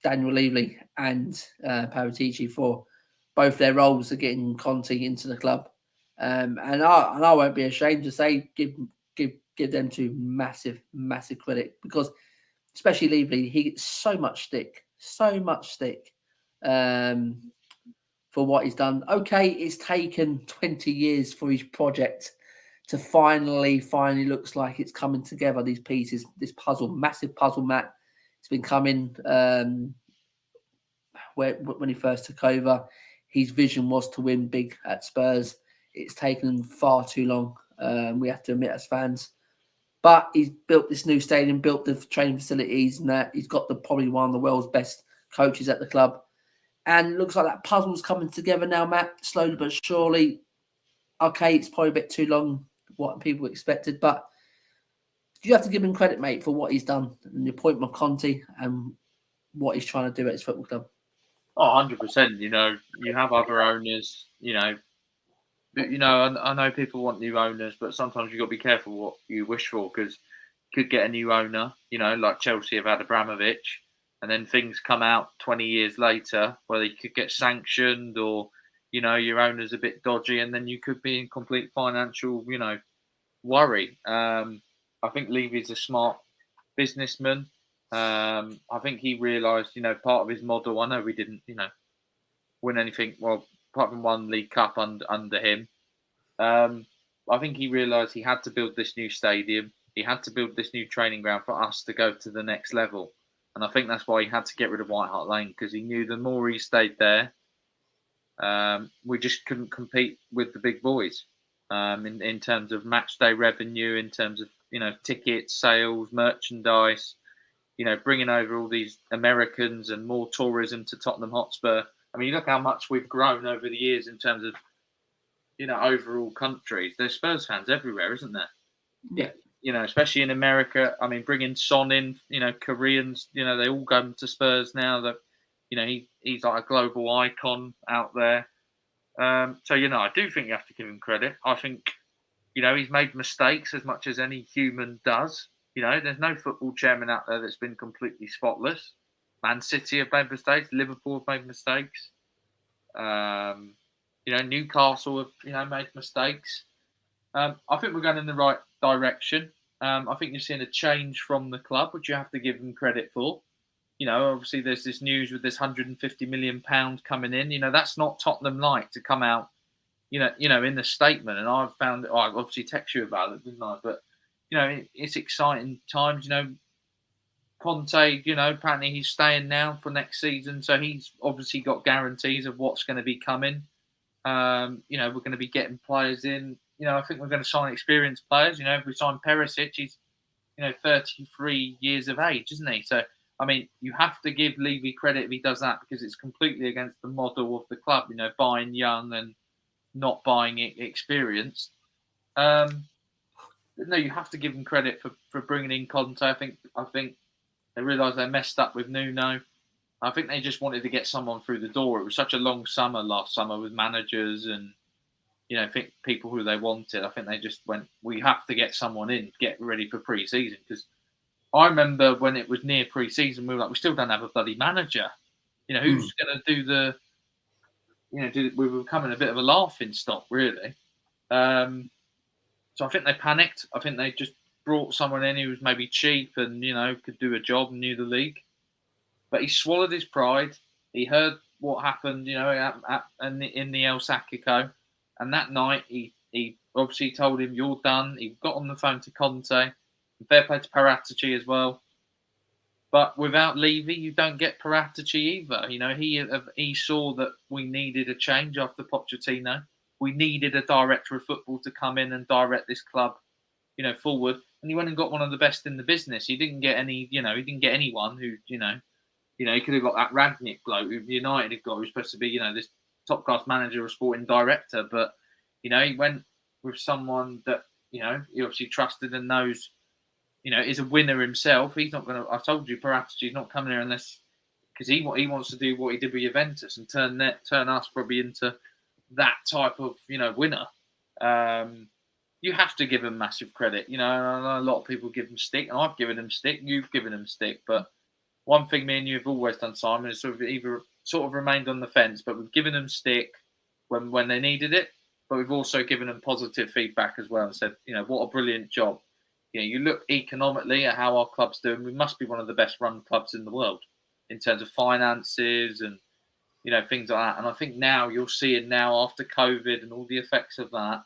Daniel Levy and Paratici for both their roles of getting Conte into the club. And I won't be ashamed to say give them two massive credit, because especially Levy, he gets so much stick for what he's done. Okay, it's taken 20 years for his project to finally looks like it's coming together. These pieces, this puzzle, massive puzzle, Matt. It's been coming when he first took over. His vision was to win big at Spurs. It's taken him far too long. We have to admit as fans. But he's built this new stadium, built the training facilities, and that he's got probably one of the world's best coaches at the club. And looks like that puzzle's coming together now, Matt, slowly but surely. Okay, it's probably a bit too long, what people expected, but you have to give him credit, mate, for what he's done and the appointment of Conte and what he's trying to do at his football club. Oh, 100%. You know, you have other owners, you know. But, you know, I know people want new owners, but sometimes you've got to be careful what you wish for, because you could get a new owner, you know, like Chelsea have had Abramovich, and then things come out 20 years later where they could get sanctioned, or, you know, your owner's a bit dodgy, and then you could be in complete financial, you know, worry. I think Levy's a smart businessman. I think he realised, you know, part of his model, I know we didn't, you know, win anything, well, apart from one League Cup under him. I think he realised he had to build this new stadium. He had to build this new training ground for us to go to the next level. And I think that's why he had to get rid of White Hart Lane, because he knew the more he stayed there, we just couldn't compete with the big boys in terms of match day revenue, in terms of, you know, tickets, sales, merchandise, you know, bringing over all these Americans and more tourism to Tottenham Hotspur. I mean, look how much we've grown over the years in terms of, you know, overall countries. There's Spurs fans everywhere, isn't there? Yeah. You know, especially in America. I mean, bringing Son in, you know, Koreans, you know, they all go to Spurs now. That, you know, he's like a global icon out there. So, you know, I do think you have to give him credit. I think, you know, he's made mistakes as much as any human does. You know, there's no football chairman out there that's been completely spotless. Man City have made mistakes. Liverpool have made mistakes. You know, Newcastle have, you know, made mistakes. I think we're going in the right direction. I think you're seeing a change from the club, which you have to give them credit for. You know, obviously there's this news with this £150 million coming in. You know, that's not Tottenham like to come out, you know, in the statement. And I've found, I obviously text you about it, didn't I? But, you know, it's exciting times. You know, Conte, you know, apparently he's staying now for next season. So he's obviously got guarantees of what's going to be coming. You know, we're going to be getting players in. You know, I think we're going to sign experienced players. You know, if we sign Perisic, he's, you know, 33 years of age, isn't he? So, I mean, you have to give Levy credit if he does that, because it's completely against the model of the club, you know, buying young and not buying experienced. No, you have to give him credit for bringing in Conte. I think they realised they messed up with Nuno. I think they just wanted to get someone through the door. It was such a long summer last summer with managers and, you know, people who they wanted. I think they just went, we have to get someone in, get ready for pre-season. Because I remember when it was near pre-season, we were like, we still don't have a bloody manager. You know, who's going to do the, you know, we were becoming a bit of a laughing stock, really. So I think they panicked. I think they just brought someone in who was maybe cheap and, you know, could do a job and knew the league. But he swallowed his pride. He heard what happened, you know, in the El Sacchico. And that night, he obviously told him, you're done. He got on the phone to Conte. And fair play to Paratici as well. But without Levy, you don't get Paratici either. You know, he saw that we needed a change after Pochettino. We needed a director of football to come in and direct this club, you know, forward. And he went and got one of the best in the business. He didn't get anyone who, you know, he could have got that Ragnick bloke who United had got, who was supposed to be, you know, this top-class manager or sporting director. But, you know, he went with someone that, you know, he obviously trusted and knows, you know, is a winner himself. He's not going to, I told you, Paratici's not coming here unless because he wants to do what he did with Juventus and turn us probably into that type of winner. You have to give him massive credit. You know, I know a lot of people give him stick, and I've given him stick. You've given him stick, but one thing me and you have always done, Simon, is sort of remained on the fence, but we've given them stick when they needed it, but we've also given them positive feedback as well and said, what a brilliant job. You look economically at how our club's doing. We must be one of the best run clubs in the world in terms of finances and things like that. And I think now you'll see it now after COVID and all the effects of that,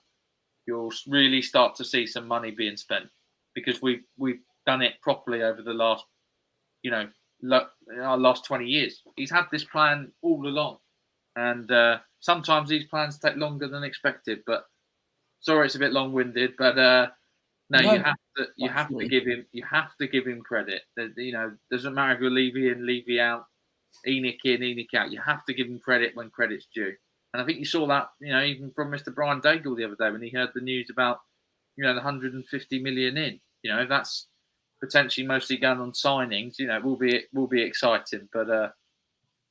you'll really start to see some money being spent because we've done it properly over the last, our last 20 years. He's had this plan all along, and sometimes these plans take longer than expected. But sorry, it's a bit long-winded, but no, you have to give him credit. Doesn't matter if you're Levy in, Levy out, Enoch in, Enoch out. You have to give him credit when credit's due. And I think you saw that, even from Mr. Brian Daigle the other day when he heard the news about, the 150 million in. If that's potentially mostly going on signings, will be exciting. But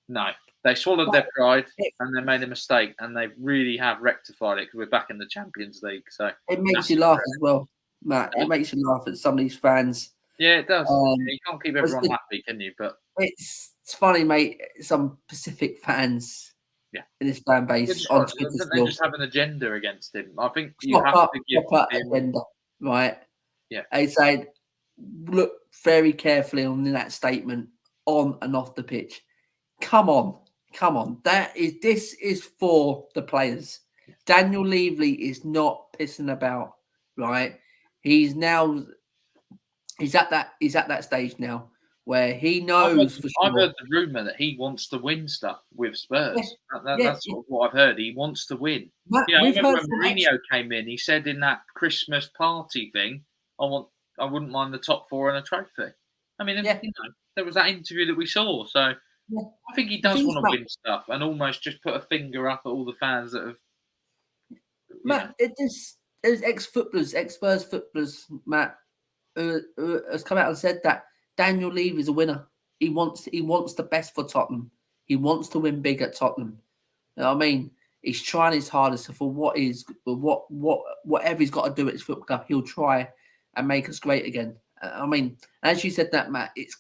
no, they swallowed their pride and they made a mistake, and they really have rectified it because we're back in the Champions League. So it makes you laugh as well, Matt. It makes you laugh at some of these fans. Yeah, it does. You can't keep everyone happy, can you? But it's funny, mate. Some Pacific fans. Yeah, in his fan base on Twitter, they just have an agenda against him. I think you have to give him agenda, right? Yeah, I said, look very carefully on that statement on and off the pitch. Come on. This is for the players. Yeah. Daniel Levy is not pissing about, right? He's at that stage now where he knows for sure. I've heard the rumour that he wants to win stuff with Spurs. That's sort of what I've heard. He wants to win. I remember when Mourinho came in, he said in that Christmas party thing, I wouldn't mind the top 4 and a trophy. I mean, there was that interview that we saw. So I think he does want to win stuff and almost just put a finger up at all the fans that have. Matt, there's ex-footballers, ex-Spurs footballers, Matt, has come out and said that Daniel Levy is a winner. He wants the best for Tottenham. He wants to win big at Tottenham. You know what I mean? He's trying his hardest for whatever he's got to do at his football club. He'll try and make us great again. I mean, as you said that, Matt, it's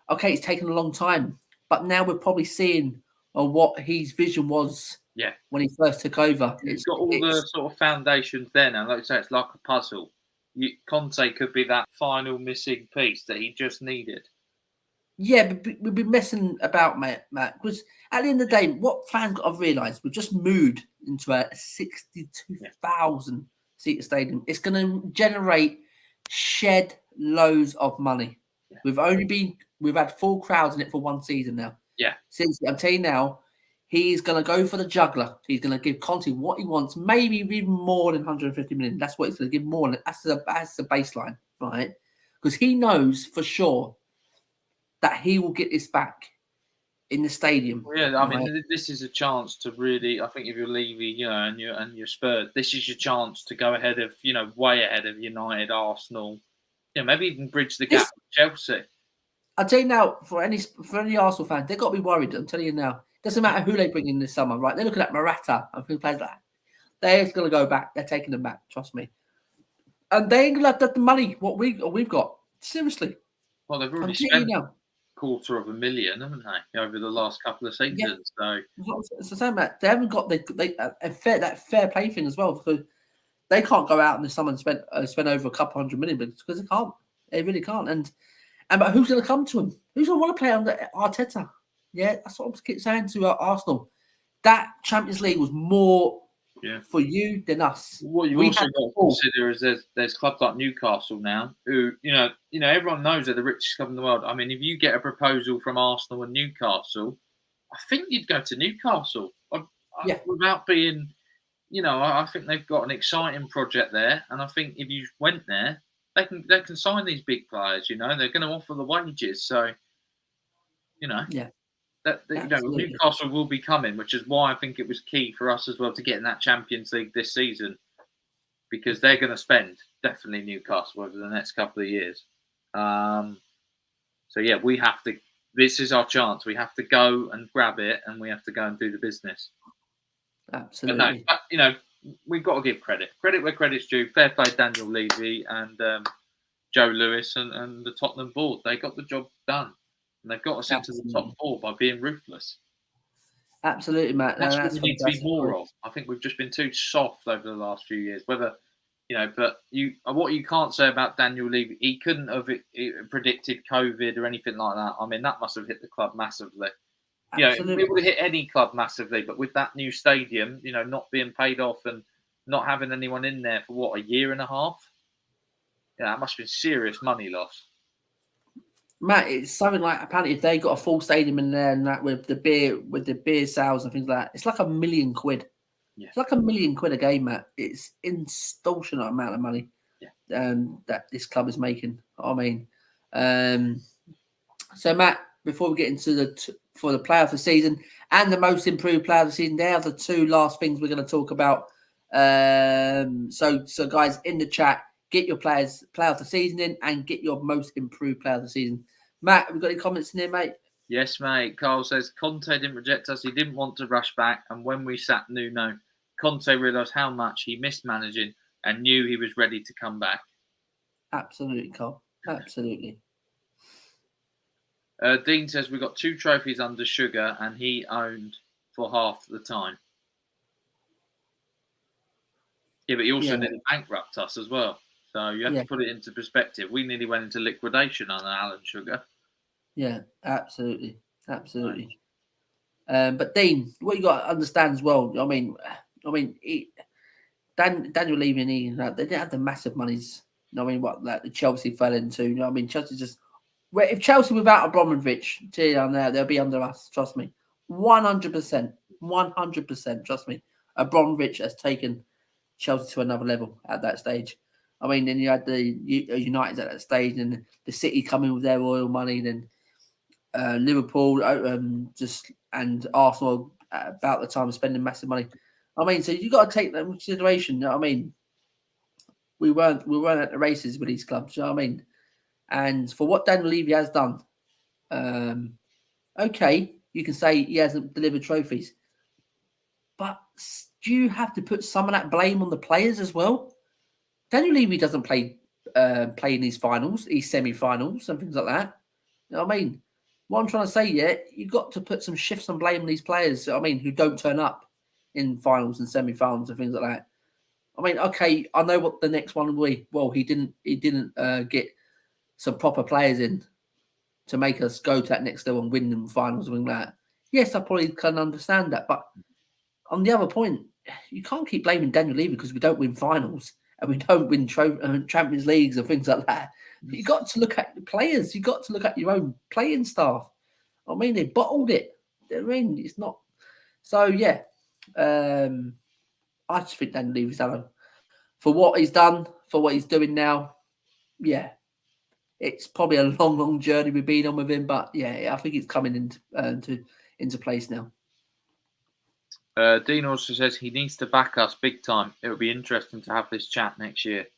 okay. It's taken a long time, but now we're probably seeing what his vision was. Yeah, when he first took over, it's got all the sort of foundations there now. Like you say, it's like a puzzle. Conte could be that final missing piece that he just needed. Yeah, but we've been messing about, Matt, because at the end of the day, what fans got to realise, we've just moved into a 62,000 seat stadium. It's going to generate shed loads of money. Yeah. We've had full crowds in it for one season now. Yeah. Since I'm telling you now, he's going to go for the juggler. He's going to give Conte what he wants, maybe even more than 150 million. That's what he's going to give more. That's the baseline, right? Because he knows for sure that he will get this back in the stadium. Yeah, I mean, this is a chance to really. I think if you're Levy, and you're Spurs, this is your chance to go ahead of, way ahead of United, Arsenal. Maybe even bridge the gap with Chelsea. I'll tell you now, for any Arsenal fan, they've got to be worried. I'm telling you now. Doesn't matter who they bring in this summer, right? They're looking at Morata and who plays that. They're going to go back. They're taking them back. Trust me. And they ain't going to have the money what we've got. Seriously. Well, they've already spent $250,000, haven't they, over the last couple of seasons? Yeah. So it's the same. They haven't got that fair play thing as well. So they can't go out in the summer and spend over a couple $100 million because they can't. They really can't. But who's going to come to them? Who's going to want to play under Arteta? Yeah, that's what I keep saying to Arsenal. That Champions League was more for you than us. What you also got to consider is there's clubs like Newcastle now who, everyone knows they're the richest club in the world. I mean, if you get a proposal from Arsenal and Newcastle, I think you'd go to Newcastle. Without being, I think they've got an exciting project there, and I think if you went there, they can sign these big players. They're going to offer the wages, so Newcastle will be coming, which is why I think it was key for us as well to get in that Champions League this season, because they're going to spend definitely Newcastle over the next couple of years. We have to. this is our chance. We have to go and grab it, and we have to go and do the business. Absolutely. But no, we've got to give credit. Credit where credit's due. Fair play, Daniel Levy and Joe Lewis and the Tottenham board. They got the job done, and they've got us into the top 4 by being ruthless. Absolutely, Matt. That's what we need to be more of. I think we've just been too soft over the last few years. Whether but what you can't say about Daniel Levy, he couldn't have predicted COVID or anything like that. I mean, that must have hit the club massively. Absolutely. It would have hit any club massively, but with that new stadium, not being paid off and not having anyone in there for a year and a half, that must have been serious money loss. Matt, it's something like apparently if they got a full stadium in there and that with the beer sales and things like that, it's like £1 million. Yeah. It's like £1 million a game, Matt. It's extortionate amount of money that this club is making. I mean, so Matt, before we get into for the player of the season and the most improved player of the season, they are the 2 last things we're going to talk about. So guys, in the chat, get your player of the season in and get your most improved player of the season. Matt, have we got any comments in there, mate? Yes, mate. Carl says Conte didn't reject us. He didn't want to rush back. And when we sat Nuno, Conte realised how much he missed managing and knew he was ready to come back. Absolutely, Carl. Absolutely. Dean says we got 2 trophies under Sugar and he owned for half the time. Yeah, but he also nearly bankrupt us as well. So you have to put it into perspective. We nearly went into liquidation under Alan Sugar. Yeah, absolutely. Absolutely. Right. But Dean, what you got to understand as well, Daniel Levy, they didn't have the massive monies. What the Chelsea fell into. Chelsea just... if Chelsea without Abramovich, they'll be under us. Trust me. 100%. 100%. Trust me. Abramovich has taken Chelsea to another level at that stage. Then you had the United at that stage, and the City coming with their oil money, then Liverpool and Arsenal at about the time of spending massive money. So you got to take that into consideration. We weren't at the races with these clubs. You know what I mean? And for what Daniel Levy has done, okay, you can say he hasn't delivered trophies, but do you have to put some of that blame on the players as well? Daniel Levy doesn't play in these finals, these semi-finals and things like that. You know what I mean? What I'm trying to say, you've got to put some shifts and blame on these players, who don't turn up in finals and semi-finals and things like that. Okay, I know what the next one will be. Well, he didn't get some proper players in to make us go to that next level and win in finals and things like that. Yes, I probably can understand that. But on the other point, you can't keep blaming Daniel Levy because we don't win finals and we don't win Champions Leagues and things like that. You got to look at the players. You got to look at your own playing staff. They bottled it. It's not. So yeah, I just think Daniel Levy's done for what he's done, for what he's doing now. Yeah, it's probably a long journey we've been on with him, but I think it's coming into place now. Dean also says he needs to back us big time. It would be interesting to have this chat next year.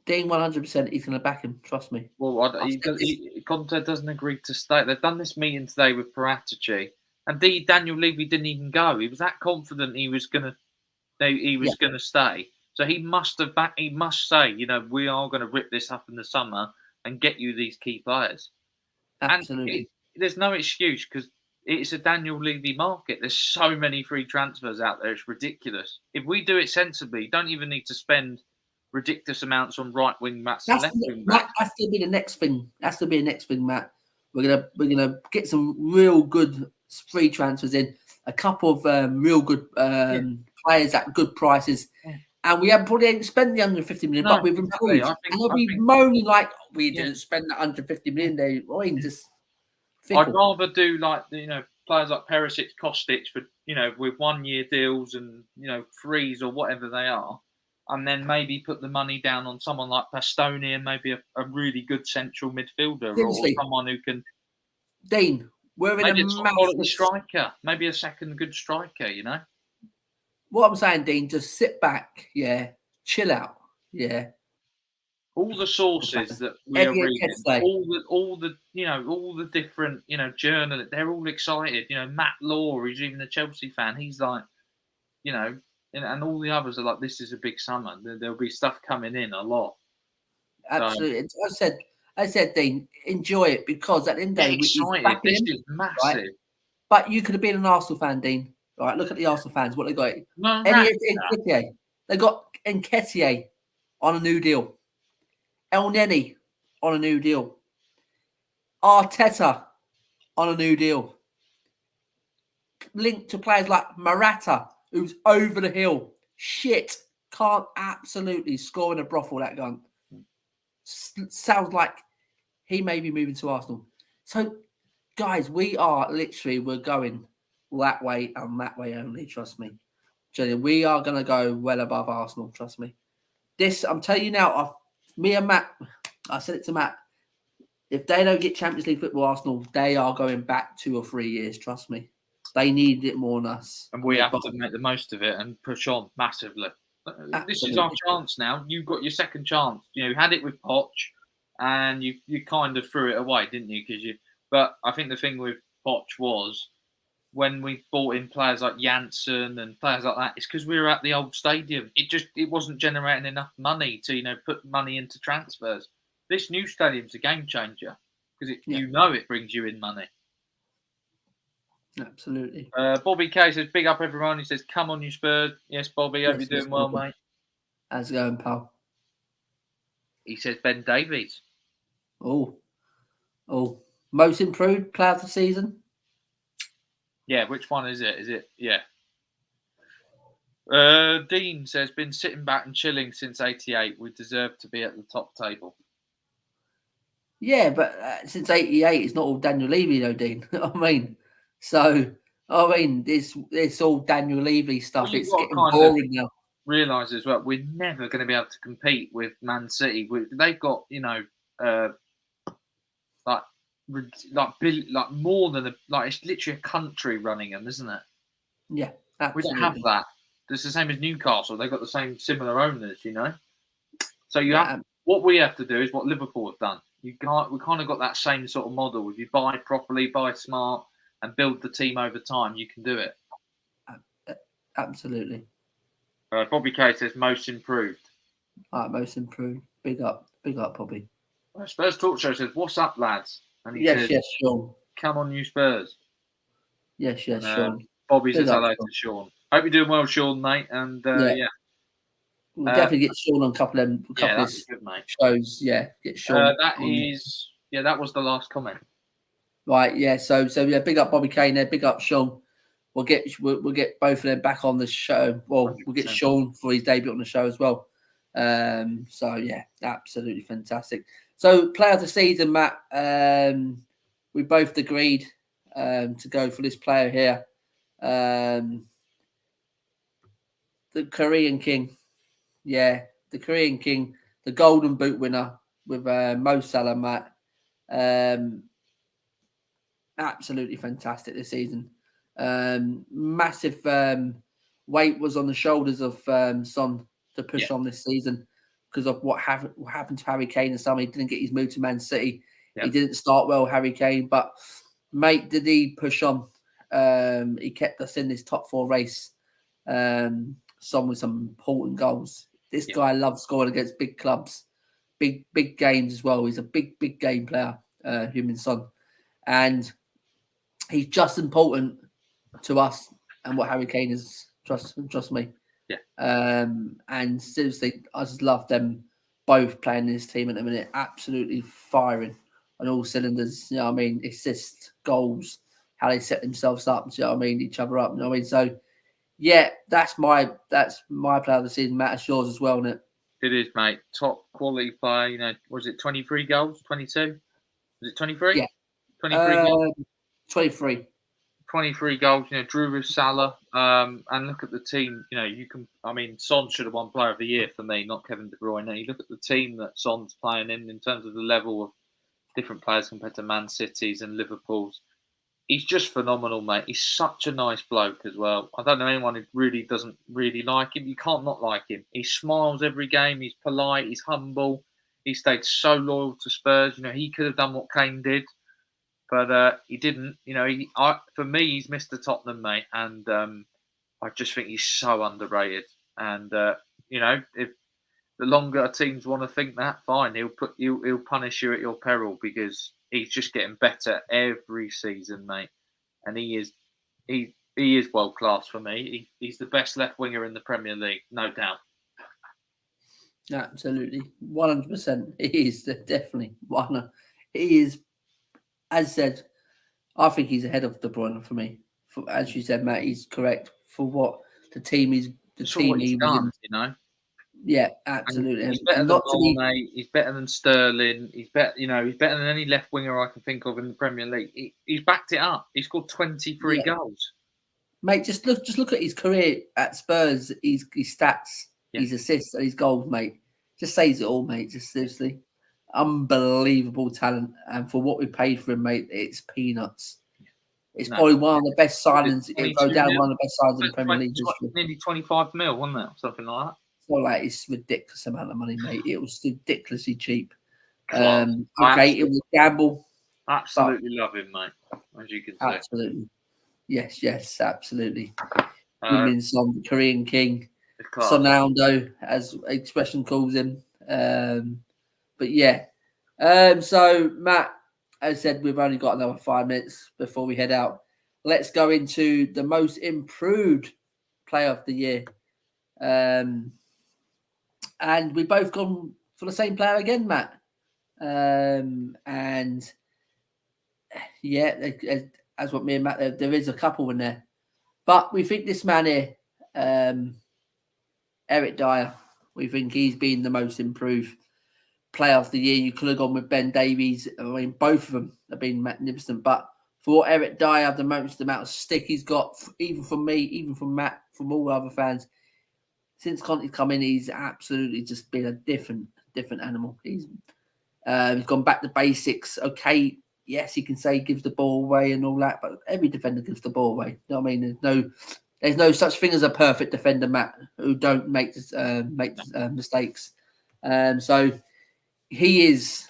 Dean, 100%, he's going to back him. Trust me. Well, Conte doesn't agree to stay. They've done this meeting today with Paratici, and Daniel Levy didn't even go. He was that confident he was going to stay. So he must have He must say, we are going to rip this up in the summer and get you these key players. Absolutely. And there's no excuse because it's a Daniel Levy market. There's so many free transfers out there. It's ridiculous. If we do it sensibly, you don't even need to spend ridiculous amounts on right wing backs and left wing backs. That's going to be the next thing. That's going to be the next thing, Matt. We're gonna get some real good free transfers in. A couple of real good players at good prices. Yeah. And we haven't probably spent the 150 million, but we've improved. And they'll be moaning like we didn't spend the 150 million. I'd rather do players like Perisic, Kostic for with 1 year deals and frees or whatever they are, and then maybe put the money down on someone like Pastoni and maybe a really good central midfielder or someone who can. Dean, we're in a quality striker, maybe a second good striker. What I'm saying, Dean, just sit back, chill out, all the sources that we are Eddie reading, Nketiah. all the different journalists, they're all excited. Matt Law, who's even a Chelsea fan, he's like, and all the others are like, this is a big summer. There'll be stuff coming in a lot. Absolutely. I said, Dean, enjoy it because at the end of the day, Get excited. This is massive. Right? But you could have been an Arsenal fan, Dean. Right? Look at the Arsenal fans. What they got? No, Nketiah. They got Nketiah on a new deal. El Neni on a new deal. Arteta on a new deal. Linked to players like Morata, who's over the hill. Shit. Can't absolutely score in a brothel, that gun. Sounds like he may be moving to Arsenal. So, guys, we're going that way and that way only, trust me. We are going to go well above Arsenal, trust me. This, I'm telling you now, me and Matt, I said it to Matt, if they don't get Champions League football, Arsenal, they are going back 2 or 3 years, trust me. They need it more than us. And we have to make the most of it and push on massively. Absolutely. This is our chance now. You've got your second chance. You had it with Poch, and you kind of threw it away, didn't you? But I think the thing with Poch was when we brought in players like Janssen and players like that, it's because we were at the old stadium. It wasn't generating enough money to put money into transfers. This new stadium's a game changer because it brings you in money. Absolutely. Bobby K says, big up everyone. He says, come on, you Spurs. Yes, Bobby, hope you're doing well, mate. How's it going, pal? He says, Ben Davies. Oh. Most improved player of the season? Yeah, which one is it? Yeah. Dean says, been sitting back and chilling since 88. We deserve to be at the top table. Yeah, but since 88, it's not all Daniel Levy, though, Dean. I mean, it's all Daniel Levy stuff. It's getting boring now. Realise as well, we're never going to be able to compete with Man City. They've got, like more than it's literally a country running them, isn't it? Yeah, absolutely. We don't have that. It's the same as Newcastle. They've got the same similar owners, So what we have to do is what Liverpool have done. We kind of got that same sort of model. If you buy properly, buy smart, and build the team over time, you can do it. Absolutely. Bobby K says most improved. Most improved. Big up, Bobby. Spurs Talk Show says, "What's up, lads?" And he says, "Yes, Sean. Come on, you Spurs." Yes, Sean. Bobby says hello to Sean. Hope you're doing well, Sean, mate. And we'll definitely get Sean on a couple of good, mate. Shows. Yeah, get Sean. That was the last comment. Right. Yeah. So yeah. Big up Bobby Kane there. Big up Sean. We'll get both of them back on the show. Well, 100%. We'll get Sean for his debut on the show as well. So yeah, absolutely fantastic. So player of the season, Matt. We both agreed to go for this player here. The Korean King. Yeah, the Korean King, the Golden Boot winner with Mo Salah, Matt. Absolutely fantastic this season. Massive weight was on the shoulders of Son to push on this season because of what happened to Harry Kane in summer. He didn't get his move to Man City. He didn't start well, Harry Kane, but mate, did he push on? He kept us in this top 4 race. Son with some important goals. This guy loves scoring against big clubs, big games as well. He's a big game player, Heung-min Son, and he's just important to us and what Harry Kane is. Trust me. Yeah. And seriously, I just love them both playing in this team at the minute. Absolutely firing on all cylinders. You know what I mean? Assists, goals, how they set themselves up. You know what I mean? Each other up. You know what I mean? So yeah, that's my player of the season. Matt, it's yours as well, isn't it? It is, mate. Top quality player. Was it 23 goals? 22? Was it 23? Yeah. 23 goals. 23. 23 goals, drew with Salah. And look at the team, Son should have won Player of the Year for me, not Kevin De Bruyne. You look at the team that Son's playing in terms of the level of different players compared to Man City's and Liverpool's. He's just phenomenal, mate. He's such a nice bloke as well. I don't know anyone who really doesn't really like him. You can't not like him. He smiles every game. He's polite. He's humble. He stayed so loyal to Spurs. You know, he could have done what Kane did, but he didn't. You know, for me, he's Mr. Tottenham, mate, and I just think he's so underrated. And you know, if the longer teams want to think that, fine, he'll punish you at your peril because he's just getting better every season, mate. And he is world class for me. He's the best left winger in the Premier League, no doubt. Absolutely, 100%. He is definitely one. He is, as said, I think he's ahead of De Bruyne for me. As you said, Matt, he's correct for what the team is. The Just for team what he's he was done, in. you know. Yeah, And absolutely. he's better And than not to be. Mane. He's better than Sterling. He's better, you know. He's better than any left winger I can think of in the Premier League. He's backed it up. He scored 23 Yeah, goals. mate, just look at his career at Spurs. His stats, Yeah. his assists, and his goals, mate. Just says it all, mate. Just seriously, unbelievable talent. And for what we paid for him, mate, it's peanuts. It's No, probably one of the best was it signings. It'll go 22 down mil? one of the best signings in Premier League history. Nearly 25 mil, wasn't it? Something like that. So like it's ridiculous amount of money, mate. It was ridiculously cheap. Class. Okay, it was a gamble. Absolutely love him, mate. As you can see. Absolutely. Yes, absolutely. Uh, Min Son, the Korean king. class. Sonaldo, as expression calls him. But yeah. So Matt, as I said, we've only got another 5 minutes before we head out. Let's go into the most improved player of the year. And we both gone for the same player again, Matt. And yeah, as what me and Matt, there is a couple in there. But we think this man here, Eric Dyer, we think he's been the most improved player of the year. You could have gone with Ben Davies. I mean, both of them have been magnificent. But for Eric Dyer, the most amount of stick he's got, even from me, even from Matt, from all other fans, since Conte's come in, he's absolutely just been a different animal. He's gone back to basics. Okay, yes, he can say he gives the ball away and all that, but every defender gives the ball away. You know what I mean? There's no such thing as a perfect defender, Matt, who don't make mistakes. So he is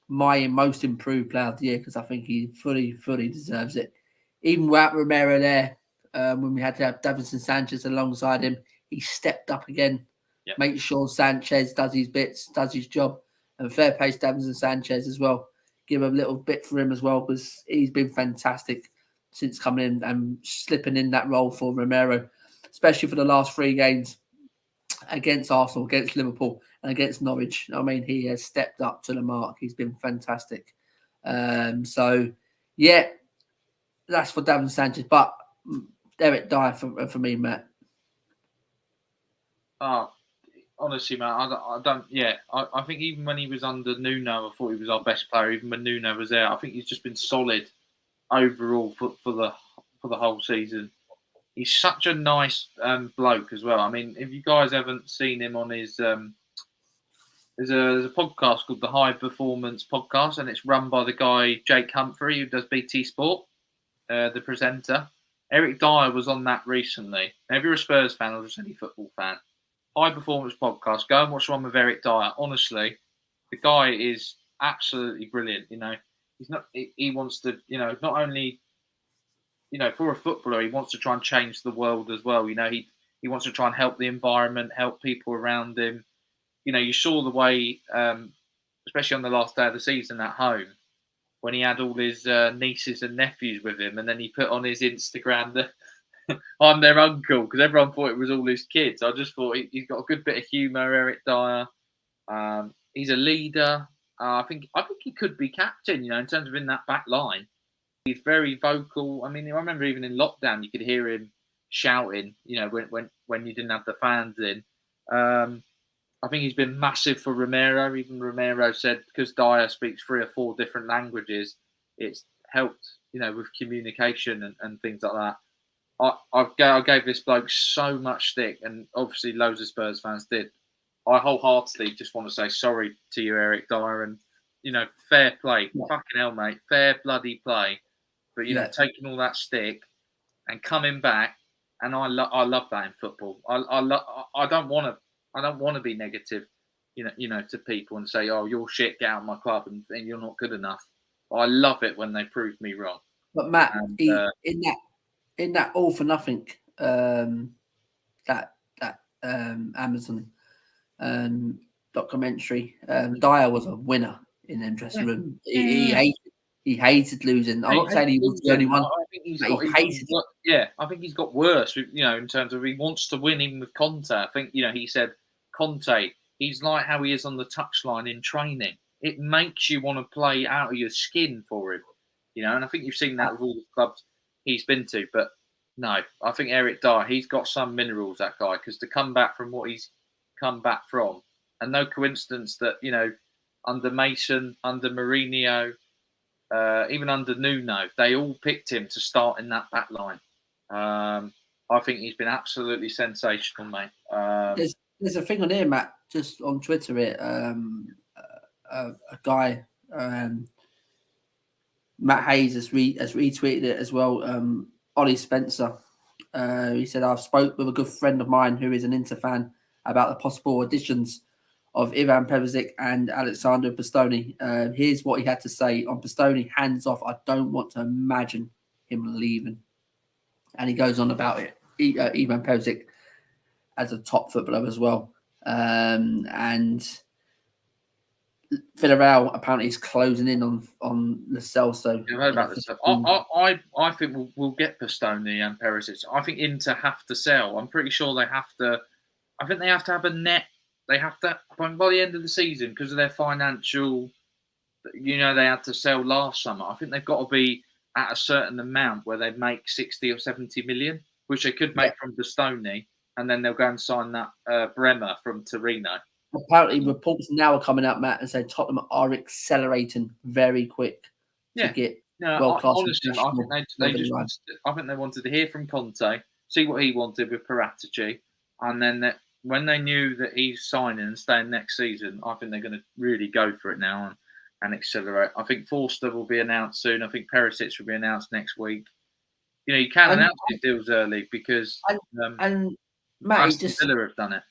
my most improved player of the year because I think he fully deserves it. Even without Romero there, when we had to have Davinson Sanchez alongside him, he stepped up again. Yep. Make sure Sanchez does his bits, does his job, and fair play to Davinson Sanchez as well. Give a little bit for him as well because he's been fantastic since coming in and slipping in that role for Romero, especially for the last 3 games against Arsenal, against Liverpool, and against Norwich. I mean, he has stepped up to the mark. He's been fantastic. So, yeah, that's for Davinson Sanchez. But Eric Dyer for me, Matt. Oh, honestly, man, I don't. Yeah, I think even when he was under Nuno, I thought he was our best player. Even when Nuno was there, I think he's just been solid overall for the whole season. He's such a nice bloke as well. I mean, if you guys haven't seen him on his, there's a podcast called the High Performance Podcast, and it's run by the guy Jake Humphrey who does BT Sport, the presenter. Eric Dyer was on that recently. Now, if you're a Spurs fan or just any football fan, High Performance Podcast, go and watch one with Eric Dyer. Honestly, the guy is absolutely brilliant. You know, he wants to, you know, not only, you know, for a footballer, he wants to try and change the world as well. You know, he wants to try and help the environment, help people around him. You know, you saw the way, especially on the last day of the season at home, when he had all his nieces and nephews with him, and then he put on his Instagram that I'm their uncle because everyone thought it was all his kids. I just thought he's got a good bit of humour, Eric Dyer. He's a leader. I think he could be captain. You know, in terms of in that back line, he's very vocal. I mean, I remember even in lockdown, you could hear him shouting. You know, when you didn't have the fans in. I think he's been massive for Romero. Even Romero said because Dyer speaks 3 or 4 different languages, it's helped, you know, with communication and things like that. I gave this bloke so much stick, and obviously loads of Spurs fans did. I wholeheartedly just want to say sorry to you, Eric Dyer, and, you know, fair play. Yeah. Fucking hell, mate. Fair bloody play. But, you know, taking all that stick and coming back, and I love that in football. I don't want to be negative. to people and say, "Oh, you're shit, get out of my club," and you're not good enough. I love it when they prove me wrong. But Matt, And, in that All for Nothing, that Amazon documentary, Dyer was a winner in the dressing room. He hated losing. I'm not saying he was the only one. I think he hated it. I think he's got worse. In terms of he wants to win even with Conte. I think he said Conte. He's like how he is on the touchline in training. It makes you want to play out of your skin for him. And I think you've seen that with all the clubs he's been to. But no, I think Eric Dyer, he's got some minerals, that guy, because to come back from what he's come back from, and no coincidence that, under Mason, under Mourinho, even under Nuno, they all picked him to start in that back line. I think he's been absolutely sensational, mate. There's a thing on here, Matt, just on Twitter. A guy, Matt Hayes, has retweeted it as well. Ollie Spencer. He said, "I've spoke with a good friend of mine who is an Inter fan about the possible additions of Ivan Perisic and Alexander Bastoni. Here's what he had to say on Bastoni: hands off. I don't want to imagine him leaving." And he goes on about it. Ivan Perisic as a top footballer as well. And Villarreal apparently is closing in on Lo Celso. I've heard about this stuff. I think we'll get Bastoni and Perisic. I think Inter have to sell. I'm pretty sure they have to. I think they have to have a net. They have to, by the end of the season, because of their financial, they had to sell last summer. I think they've got to be at a certain amount where they make 60 or 70 million, which they could make from Bastoni, and then they'll go and sign that Bremer from Torino. Apparently, reports now are coming out, Matt, and say Tottenham are accelerating very quick to get world-class. Honestly, I think they wanted to hear from Conte, see what he wanted with Paratici, and then when they knew that he's signing and staying next season, I think they're going to really go for it now and accelerate. I think Forster will be announced soon. I think Perisic will be announced next week. You can announce these deals early because Matt, Villa have done it.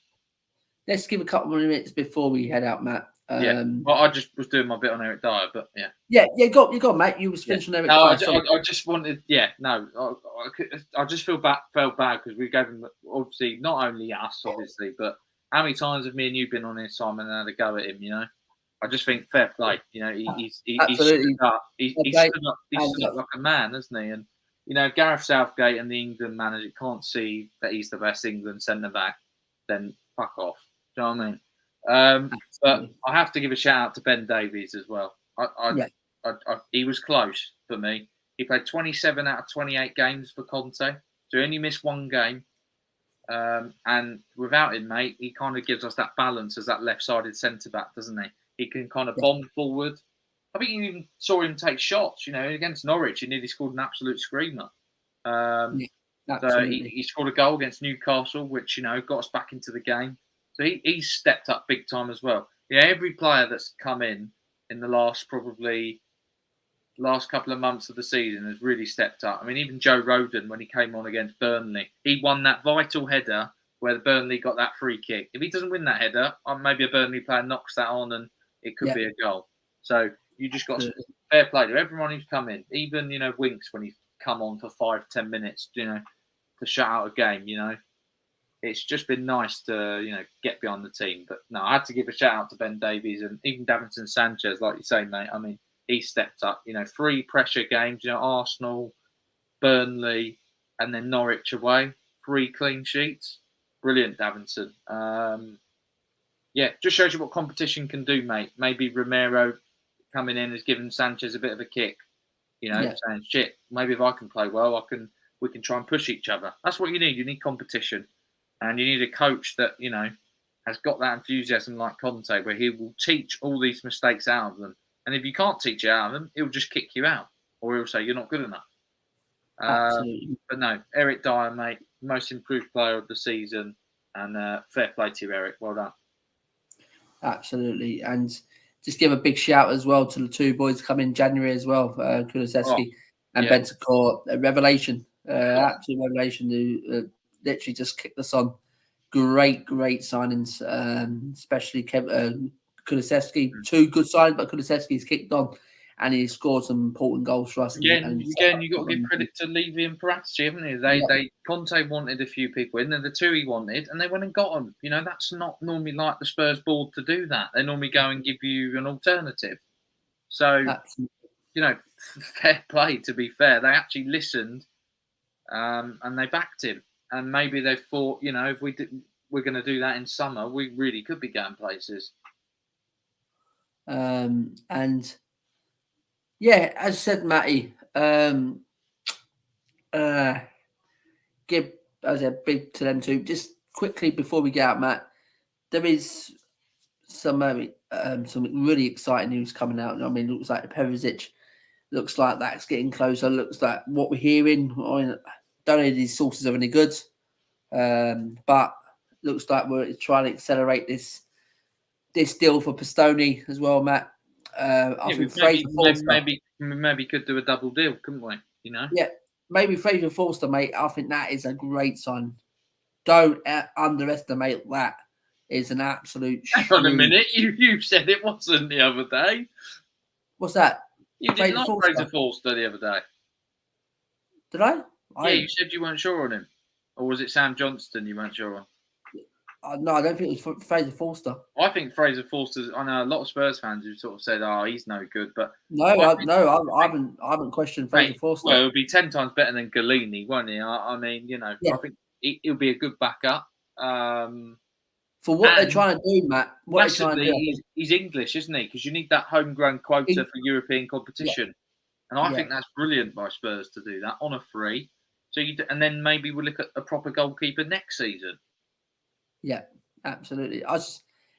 Let's give a couple more minutes before we head out, Matt. Well, I just was doing my bit on Eric Dyer, but yeah. You got, Matt. You was finishing Eric Dyer. I just wanted, I just felt bad because we gave him, obviously, not only us, obviously, but how many times have me and you been on here, Simon, and had a go at him, I just think fair play. He's stood up. He stood up like a man, hasn't he? And, Gareth Southgate and the England manager can't see that he's the best England centre-back, then fuck off. Do you know what I mean? But I have to give a shout out to Ben Davies as well. He was close for me. He played 27 out of 28 games for Conte, so he only missed one game. And without him, mate, he kind of gives us that balance as that left-sided centre-back, doesn't he? He can kind of bomb forward. I think you even saw him take shots, against Norwich. He nearly scored an absolute screamer. So he scored a goal against Newcastle, which, got us back into the game. So he's stepped up big time as well. Every player that's come in the last couple of months of the season has really stepped up. I mean, even Joe Rodon, when he came on against Burnley, he won that vital header where Burnley got that free kick. If he doesn't win that header, maybe a Burnley player knocks that on and it could be a goal. So you just got fair play to everyone who's come in. Even, Winks, when he's come on for 5-10 minutes, to shut out a game, It's just been nice to, get behind the team. But no, I had to give a shout out to Ben Davies and even Davinson Sanchez, like you say, mate. I mean, he stepped up. 3 pressure games, Arsenal, Burnley, and then Norwich away. 3 clean sheets. Brilliant, Davinson. Just shows you what competition can do, mate. Maybe Romero coming in has given Sanchez a bit of a kick. Saying, shit, maybe if I can play well, we can try and push each other. That's what you need. You need competition. And you need a coach that, has got that enthusiasm like Conte, where he will teach all these mistakes out of them. And if you can't teach it out of them, he'll just kick you out. Or he'll say, you're not good enough. But no, Eric Dyer, mate, most improved player of the season. And fair play to you, Eric. Well done. Absolutely. And just give a big shout as well to the 2 boys come in January as well, Kulusevski and Bentancur. A revelation, absolute revelation, who literally just kicked us on great signings, especially Kulusevski. 2 good signings, but Kulusevski's kicked on and he scored some important goals for us. Again, you got to give credit to Levy and Paratici, haven't you? They Conte wanted a few people in, and the 2 he wanted, and they went and got them. That's not normally like the Spurs board to do that. They normally go and give you an alternative. So, absolutely. Fair play. To be fair, they actually listened, and they backed him. And maybe they thought, if we're going to do that in summer, we really could be going places. And yeah, as I said, Matty, give as a big to them too. Just quickly before we get out, Matt, there is some really exciting news coming out. I mean, it looks like Perisic, looks like that's getting closer. Looks like what we're hearing. I don't know if these sources are any good, but looks like we're trying to accelerate this deal for Pistone as well, Matt. I think Fraser Forster maybe could do a double deal, couldn't we? Yeah, maybe Fraser Forster, mate. I think that is a great sign. Don't underestimate that. It's an absolute. Hang on a minute, you said it wasn't the other day. What's that? You didn't like Fraser Forster the other day. Did I? Yeah, you said you weren't sure on him, or was it Sam Johnston you weren't sure on? No, I don't think it was Fraser Forster. I think Fraser Forster's. I know a lot of Spurs fans who sort of said, "Oh, he's no good," but I haven't questioned Fraser Forster. Well, it would be 10 times better than Galini, won't he? I mean, I think it'll be a good backup. For what they're trying to do, Matt. What they're trying to do, he's English, isn't he? Because you need that homegrown quota for European competition, and I think that's brilliant by Spurs to do that on a free. So and then maybe we'll look at a proper goalkeeper next season. Yeah, absolutely. I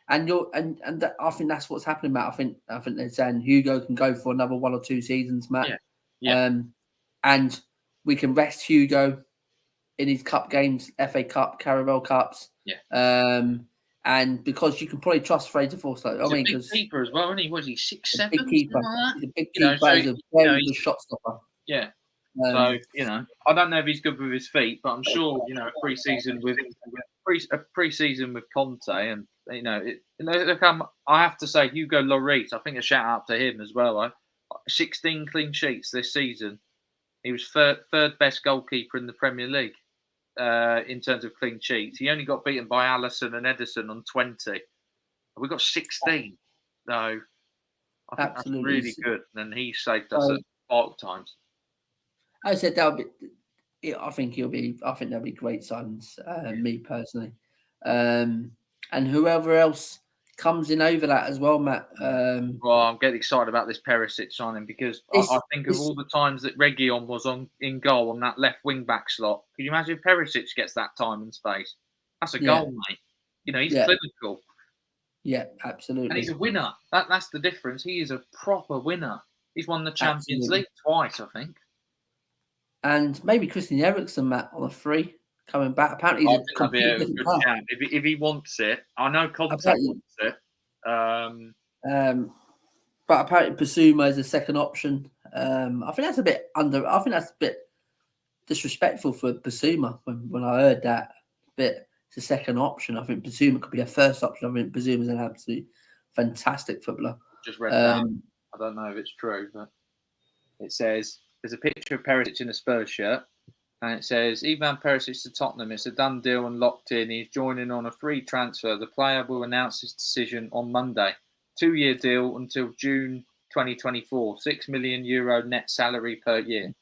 think that's what's happening, Matt. I think they're saying Hugo can go for another 1 or 2 seasons, Matt. Yeah. And we can rest Hugo in his cup games, FA Cup, Carabao Cups. Yeah. And because you can probably trust Fraser Forster. He's a big keeper as well, isn't he? Was he 6'7"? Big keeper. Like he's a big keeper. He's a very good shot stopper. Yeah. So I don't know if he's good with his feet, but I'm sure a pre-season with Conte, and I have to say Hugo Lloris. I think a shout out to him as well. 16 clean sheets this season. He was third best goalkeeper in the Premier League in terms of clean sheets. He only got beaten by Alisson and Edison on 20. We got 16. So I think that's really good, and he saved us at 5 times. I said I think there'll be great signs. Me personally, and whoever else comes in over that as well, Matt. Well, I'm getting excited about this Perisic signing because I think of all the times that Reguilon was in goal on that left wing back slot. Can you imagine if Perisic gets that time and space? That's a goal, mate. He's clinical. Yeah, absolutely. And he's a winner. That's the difference. He is a proper winner. He's won the Champions League twice, I think. And maybe Christian Eriksen, Matt, on a free coming back. Apparently, he's a completely different player. If he wants it, I know Conte wants it. But apparently, Basuma is a second option. I think that's a bit disrespectful for Basuma when I heard that. But it's a second option. I think Basuma could be a first option. I think Basuma is an absolutely fantastic footballer. Just read that. I don't know if it's true, but it says. There's a picture of Perisic in a Spurs shirt, and it says, Ivan Perisic to Tottenham. It's a done deal and locked in. He's joining on a free transfer. The player will announce his decision on Monday. 2-year deal until June 2024. €6 million net salary per year.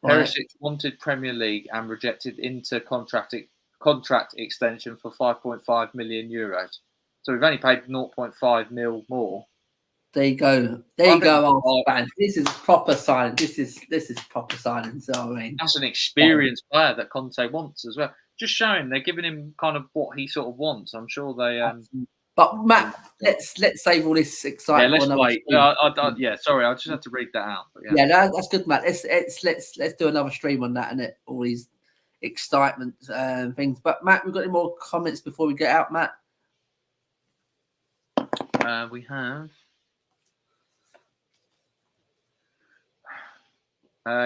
Right. Perisic wanted Premier League and rejected Inter contract extension for €5.5 million. So we've only paid 0.5 mil more. There you go. This is proper signing. This is proper signing. So I mean, that's an experienced player that Conte wants as well. Just showing they're giving him kind of what he sort of wants. I'm sure they. But Matt, let's save all this excitement. Yeah, let's wait. Sorry, I just had to read that out. But that's good, Matt. Let's do another stream on that and all these excitement things. But Matt, we've got any more comments before we get out, Matt? We have.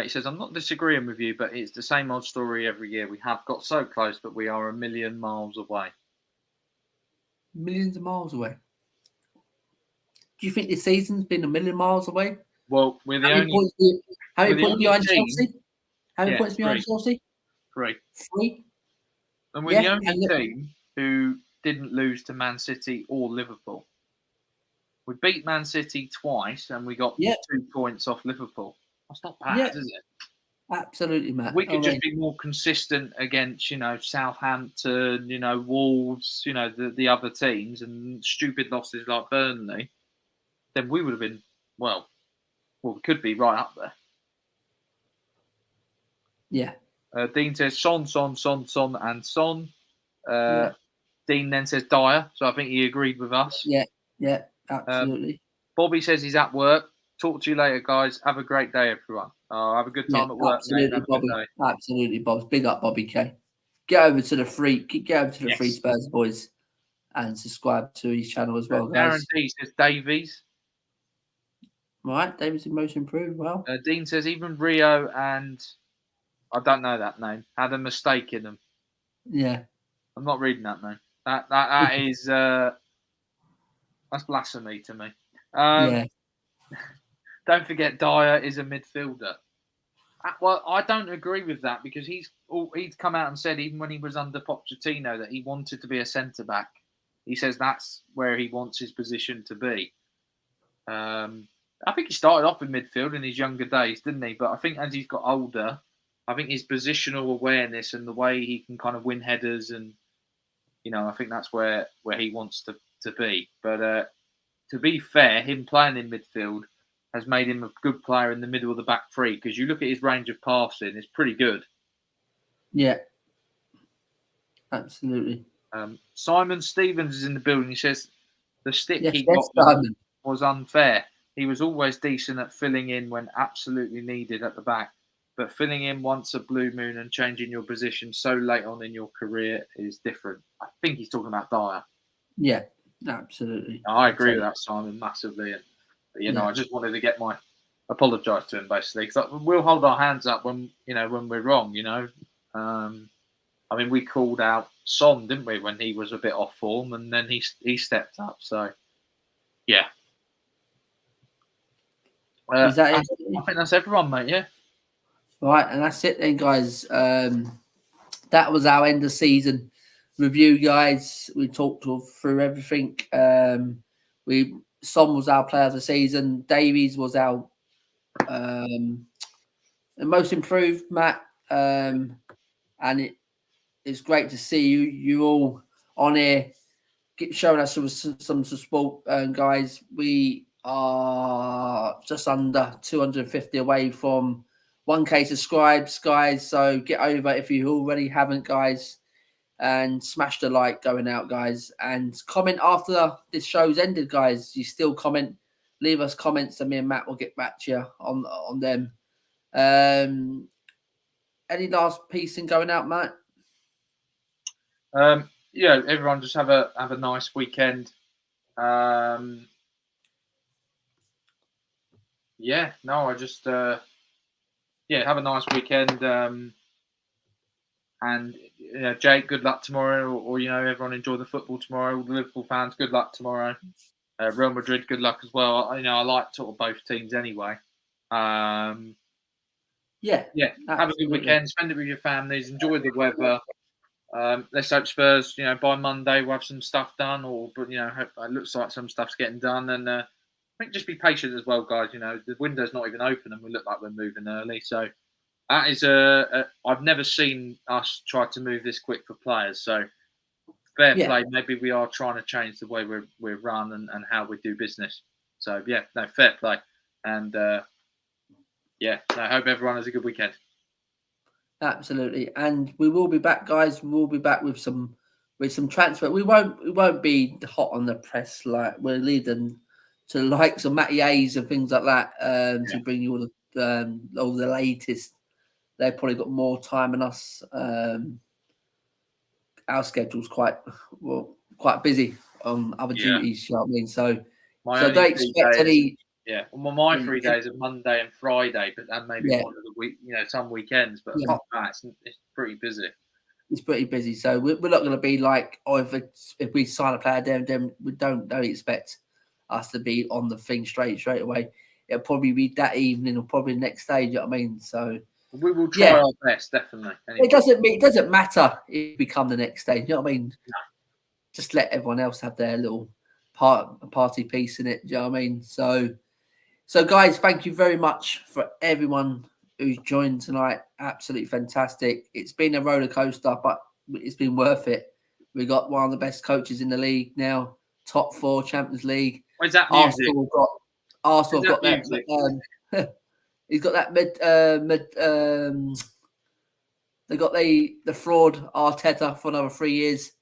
He says, I'm not disagreeing with you, but it's the same old story every year. We have got so close, but we are a million miles away. Millions of miles away. Do you think this season's been a million miles away? Well, we're the How many points behind team. Chelsea? How many points behind Chelsea? 3. 3. And we're the only team who didn't lose to Man City or Liverpool. We beat Man City twice, and we got 2 points off Liverpool. That's not bad, is it? Absolutely, Matt. We could just be more consistent against, Southampton, Wolves, the other teams, and stupid losses like Burnley. Then we would have been, well, we could be right up there. Yeah. Dean says Son, and Son. Dean then says Dyer, so I think he agreed with us. Yeah, absolutely. Bobby says he's at work. Talk to you later, guys. Have a great day, everyone. Have a good time at work. Absolutely, mate. Bobby. Absolutely, Bob. Big up, Bobby K. Get over to the Free Spurs boys and subscribe to his channel as well, guys. Darren D says Davies. Right, Davies in most improved. Well, Dean says even Rio and I don't know that name had a mistake in them. Yeah, I'm not reading that name. That is that's blasphemy to me. yeah. Don't forget, Dyer is a midfielder. Well, I don't agree with that because he's come out and said even when he was under Pochettino that he wanted to be a centre back. He says that's where he wants his position to be. I think he started off in midfield in his younger days, didn't he? But I think as he's got older, I think his positional awareness and the way he can kind of win headers and, I think that's where he wants to be. But to be fair, him playing in midfield has made him a good player in the middle of the back three because you look at his range of passing, it's pretty good. Yeah, absolutely. Simon Stevens is in the building. He says the stick he got was unfair. He was always decent at filling in when absolutely needed at the back. But filling in once a blue moon and changing your position so late on in your career is different. I think he's talking about Dyer. Yeah, absolutely. I agree with that, Simon, massively. And, I just wanted to apologise to him, basically. Because we'll hold our hands up when we're wrong, we called out Son, didn't we, when he was a bit off form, and then he stepped up. So, yeah. Is that it? I think that's everyone, mate, yeah. Right, and that's it then, guys. That was our end of season review, guys. We talked through everything. Son was our player of the season. Davies was our most improved, Matt. And it's great to see you all on here showing us some support, guys. We are just under 250 away from 1K subscribes, guys. So get over if you already haven't, guys, and smash the like going out, guys, and comment after this show's ended, guys. You still comment, leave us comments, and me and Matt will get back to you on them. Any last piece in going out, Matt? Everyone just have a nice weekend. I just have a nice weekend. And Jake, good luck tomorrow. Or everyone enjoy the football tomorrow. All the Liverpool fans, good luck tomorrow. Real Madrid, good luck as well. I like sort of both teams anyway. Have a good weekend. Spend it with your families. Enjoy the weather. Let's hope Spurs, by Monday we'll have some stuff done, it looks like some stuff's getting done. And I think just be patient as well, guys. The window's not even open and we look like we're moving early. So that is I've never seen us try to move this quick for players. So fair play. Maybe we are trying to change the way we're run and how we do business. So fair play. And I hope everyone has a good weekend. Absolutely, and we will be back, guys. We will be back with some transfer. We won't be hot on the press like we'll lead them to the likes of Matty Hayes and things like that to bring you all the latest. They've probably got more time than us. Our schedule's quite busy on other duties. You know what I mean? So don't expect any. Yeah, well, my Yeah. 3 days are Monday and Friday, but and maybe Yeah. one of the week, some weekends. But Yeah. apart from that, it's pretty busy. It's pretty busy, so we're not going to be like, oh, if we sign a player, then we don't expect us to be on the thing straight away. It'll probably be that evening or probably the next day. You know what I mean? So We will try our best, definitely. Anyway. It doesn't matter if we come the next day. You know what I mean? No. Just let everyone else have their little party piece in it. Do you know what I mean? So guys, thank you very much for everyone who's joined tonight. Absolutely fantastic. It's been a roller coaster, but it's been worth it. We got one of the best coaches in the league now, top 4 Champions League. Where's that music? Arsenal got that. He's got that they got the fraud Arteta for another 3 years.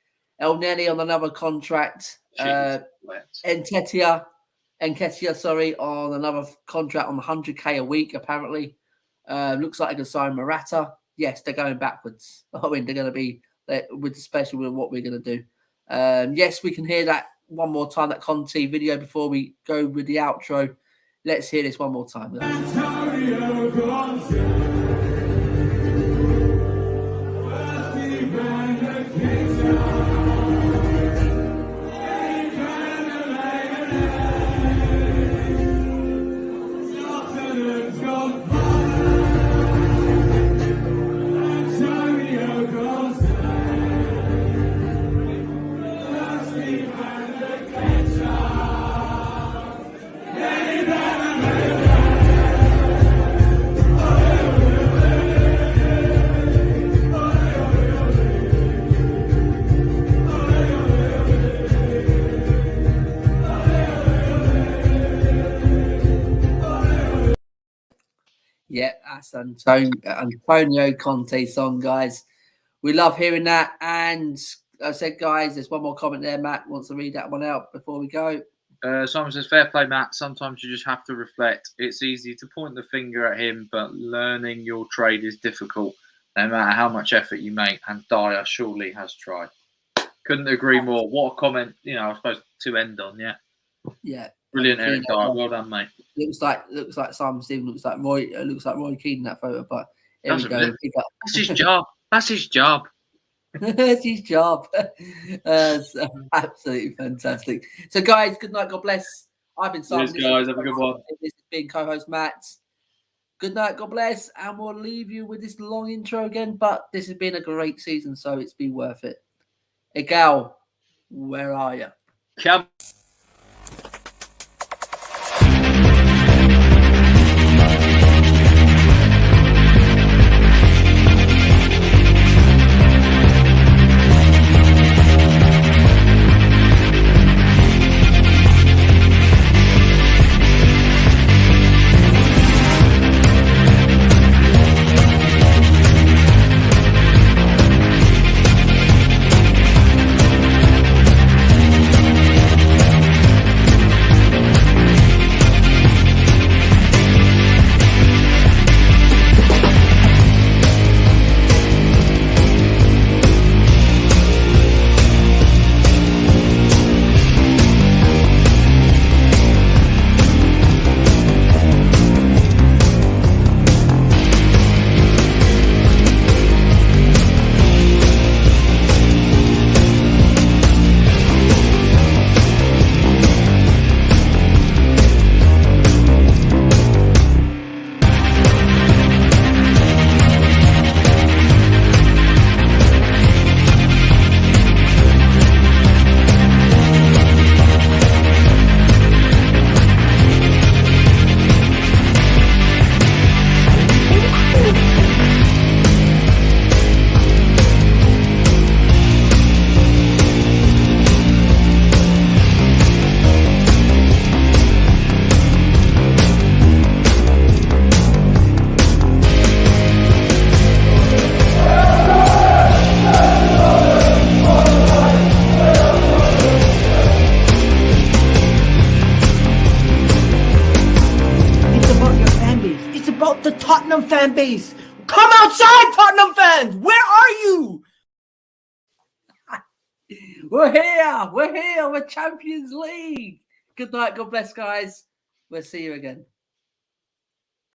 El Neni on another contract. Nketiah, on another contract on 100k a week, apparently. Looks like they can sign Morata. Yes, they're going backwards. I mean, they're going to be, especially with what we're going to do. Yes, we can hear that one more time, that Conte video, before we go with the outro. Let's hear this one more time. Yeah, that's Antonio Conte song, guys. We love hearing that. And I said, guys, there's one more comment there. Matt wants to read that one out before we go. Simon says, fair play, Matt. Sometimes you just have to reflect. It's easy to point the finger at him, but learning your trade is difficult, no matter how much effort you make. And Dyer surely has tried. Couldn't agree more. What a comment, I suppose, to end on, yeah. Yeah. Brilliant, Eric Dyer. Well done, mate. Looks like Simon Stephen, looks like Roy Keane in that photo, but here we go. That's his job. That's his job. That's his job. Absolutely fantastic. So, guys, good night. God bless. I've been Simon. Cheers, guys. Have a good one. This has been co-host Matt. Good night. God bless. And we'll leave you with this long intro again, but this has been a great season, so it's been worth it. Egal, where are you? Come. Fan base. Come outside, Tottenham fans. Where are you? We're here. We're Champions League. Good night. God bless, guys. We'll see you again.